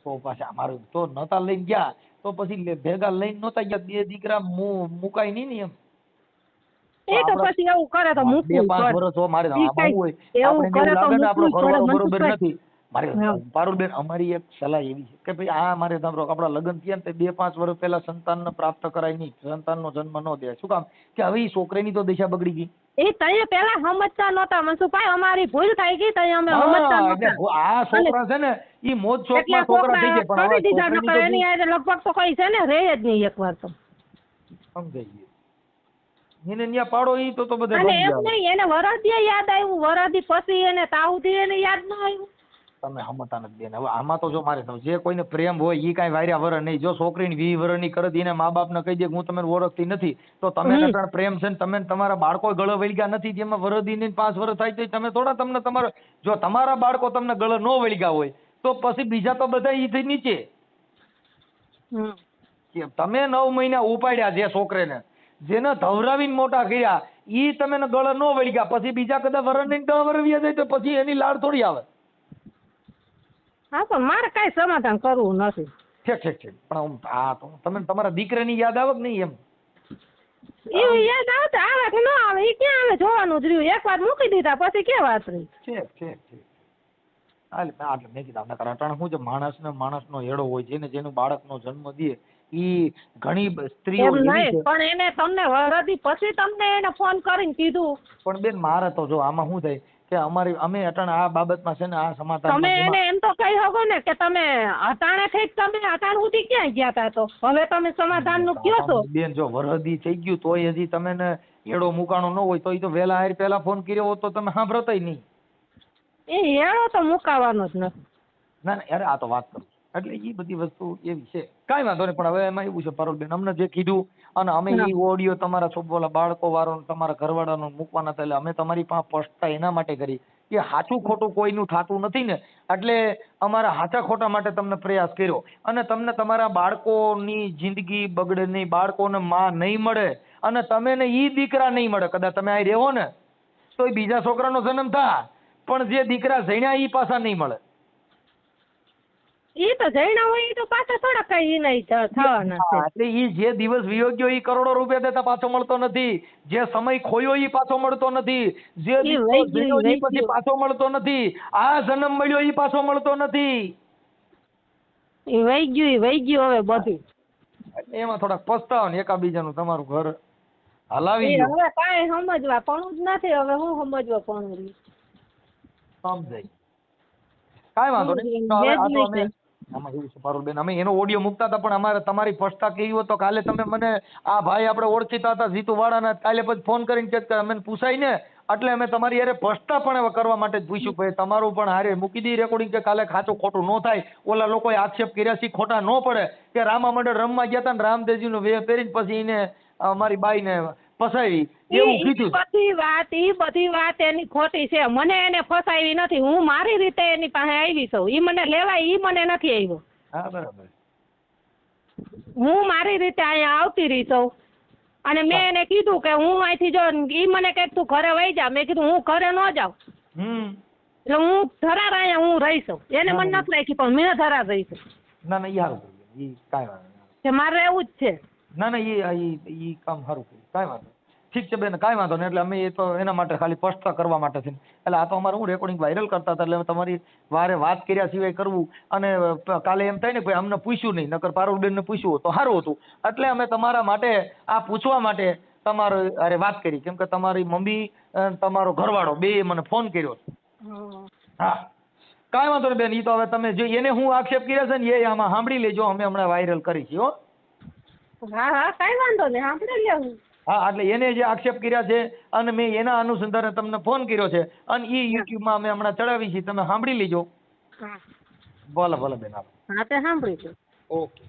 તો પાછા અમારું તો નતા લઈને ગયા તો પછી ભેગા લઈને નહોતા ગયા. 2 દીકરા મુકાય નહીં ને એમ. એ તો પછી એવું કરે તો મૂકવું 2-5 વર્ષ હોય મારે આમાં હોય આપણે એવું લાગે ને આપણો ઘરવાળો બરોબર નથી. મારે પારુલબેન અમારી એક સલાહ એવી છે કે ભાઈ આ મારે આપણા લગ્ન થયા ને 2-5 વર્ષ પહેલા સંતાનને પ્રાપ્ત કરાય નહીં, સંતાનનો જન્મ ન દે. શું કામ કે હવે ઈ છોકરીની તો દિશા બગડી ગઈ. એ તઈએ પેલા સમજતા નહોતા મનસુખભાઈ. અમારી ભૂલ થઈ ગઈ તઈએ અમે સમજતા નહોતા. આ છોકરા છે ને ઈ મોજ શોખમાં છોકરા થઈ જાય પણ કરી દીધા નકર એની હારે લગભગ તો કઈ છે ને રહે જ નહીં એકવાર તો. સમજાઈ ગયું. એને ન્યા પાડો ઈ તો બધા અને એમ નહીં એને વરદી યાદ આવ્યું. વરદી પછી એને તાવથી એને યાદ ન આવ્યું. તમે સમજતા નથી બેન. હવે આમાં તો જો મારે જે કોઈને પ્રેમ હોય ઈ કાંઈ વાયરા વર નહીં. જો છોકરીને 20 વર્ષની કરે એને મા બાપને કહી દે હું તમને ઓળખતી નથી તો તમે પણ પ્રેમ છે ને તમે તમારા બાળકો ગળો વળગ્યા નથી જેમાં વરદીને 5 વર્ષ થાય તો તમે થોડા તમને તમારો જો તમારા બાળકો તમને ગળો ન વળગ્યા હોય તો પછી બીજા તો બધા ઈથી નીચે. તમે 9 મહિના ઉપાડ્યા જે છોકરીને જેને ધવરાવીને મોટા કર્યા ઈ તમે ગળો ન વળગ્યા પછી બીજા કદાચ વરને 10 વર્ષ વ્યા જાય તો પછી એની લાડ થોડી આવે. હા પણ મારે કઈ સમાધાન કરવું નથી. ઠીક પણ આ તો તમે તમારા દીકરાની યાદ આવે કે નહીં એમ? એવું યાદ આવે કે ન આવે એ ક્યાં આવે જોવાનું જ રહ્યું. એકવાર મૂકી દીધા પછી કે વાત રહી. ઠીક એટલે મેં કીધું અટાણે શું છે માણસનો હેડો હોય છે ને જેનું બાળકનો જન્મ દે ઈ ઘણી સ્ત્રીઓ પણ એને તમને વરદી પછી તમને એને ફોન કરીને કીધું. પણ બેન મારે તો જો આમાં શું થાય કે અમે અટાણે આ બાબતમાં છે ને આ સમાધાન તમે એને એમ તો કહી શકો ને કે તમે અટાણે થઈ તમે અટાણ સુધી ક્યાં ગયા તા તો હવે તમે સમાધાન નું કયો છો. બેન જો વરદી થઈ ગયું તોય હજી તમે ને હેડો મુકાણો ન હોય તો ઈ તો વેલા હાર પહેલા ફોન કર્યો હોત તો તમે સાંભળતાય નહીં. એ હેડો તો મુકાવાનો જ નથી. ના યાર આ તો વાત કરું એટલે એ બધી વસ્તુ એવી છે. કાંઈ વાંધો નહીં પણ હવે એમાં એવું છે પારુલબેન અમને જે કીધું અને અમે એ ઓડિયો તમારા છોકરા બાળકો વાળો તમારા ઘરવાળાનો મૂકવાના હતા એટલે અમે તમારી પાસે સ્પષ્ટતા એના માટે કરી કે સાચું ખોટું કોઈનું થતું નથી ને એટલે અમારા સાચા ખોટા માટે તમને પ્રયાસ કર્યો અને તમને તમારા બાળકોની જિંદગી બગડે નહીં, બાળકોને માં નહીં મળે અને તમે ને ઈ દીકરા નહીં મળે. કદાચ તમે અહીં રહેવો ને તો એ બીજા છોકરાનો જન્મ થાય પણ જે દીકરા જણ્યા ઈ પાછા નહીં મળે. ઈ તો જઈના હોય ઈ તો પાછા થોડા કઈ નહીં થવાના છે. એટલે ઈ જે દિવસ વિયો ગયો ઈ કરોડો રૂપિયા દેતા પાછો મળતો નથી. જે સમય ખોયો ઈ પાછો મળતો નથી. જે પછી પાછો મળતો નથી. આ જન્મ મળ્યો ઈ પાછો મળતો નથી. ઈ વહી ગયું હવે બધું. એમાં થોડાક પસ્તાવો ને એકાબીજાનું તમારું ઘર હલાવી ગયું. હવે કાંઈ સમજવા પણ જ નથી. હવે હું સમજવા પણ સમજાય. કાંઈ વાંધો નહીં. આમાં એવું છે પારુલબેન અમે એનો ઓડિયો મૂકતા હતા પણ અમારે તમારી સ્પષ્ટતા કેવી હોય તો કાલે તમે મને આ ભાઈ આપણે ઓળખીતા હતા જીતુ વાળાના કાલે પછી ફોન કરીને કે અમે પૂછાય ને એટલે અમે તમારી હારે સ્પષ્ટપણે કરવા માટે જ પૂછ્યું ભાઈ તમારું પણ હારે મૂકી દી રેકોર્ડિંગ કે કાલે ખાચું ખોટું ન થાય, ઓલા લોકોએ આક્ષેપ કર્યા છે ખોટા ન પડે કે રામા મંડળ રમવા ગયા હતા ને રામદેવજીનો વેહ પહેરીને પછી એને અમારી બાઈને ફસાવી એવું કીધું. ઈ બધી વાત એની ખોટી છે. મને એને ફસાવી નથી, હું મારી રીતે એની પાસે આવી છું. ઈ મને લેવાય ઈ મને નથી આવ્યો. હા બરાબર. હું મારી રીતે અહીંયા આવતી રહી છું અને મેં એને કીધું કે હું અહીંથી જો ઈ મને કઈક તું ઘરે વહી જા. મેં કીધું હું ઘરે ન જાઉં. એટલે હું ધરાર અહીંયા હું રહી છું. એને મને નથી રાખી પણ મેં ધરાર રહી છું. ના ના ઈ સારું કર્યું, ઈ કાંઈ વાંધો નહીં. કે મારે એવું જ છે. ના ના ઈ કામ સારું કર્યું, કાંઈ વાંધો ઠીક છે બેન, કાંઈ વાંધો નહીં. એટલે અમે એ તો એના માટે ખાલી સ્પષ્ટતા કરવા માટે છે. એટલે આ તો અમારે હું રેકોર્ડિંગ વાયરલ કરતા હતા એટલે તમારી વારે વાત કર્યા સિવાય કરવું અને કાલે એમ થાય ને ભાઈ અમને પૂછ્યું નહીં, નકર પારુલબેનને પૂછ્યું તો સારું હતું. એટલે અમે તમારા માટે આ પૂછવા માટે તમારો અરે વાત કરી, કેમ કે તમારી મમ્મી તમારો ઘરવાળો બે મને ફોન કર્યો. હા કાંઈ વાંધો નહીં બેન, ઈ તો હવે તમે જો એને હું આક્ષેપ કર્યા છે ને એ આમાં સાંભળી લેજો, અમે હમણાં વાયરલ કરી છે. હો હા હા કાંઈ વાંધો નહીં, સાંભળી લેવું. હા એટલે એને જે આક્ષેપ કર્યા છે અને મેં એના અનુસંધાને તમને ફોન કર્યો છે અને એ યુટ્યુબમાં અમે હમણાં ચડાવી છે, તમે સાંભળી લેજો. ભલે ભલે બેન. હા તે સાંભળી લો. ઓકે.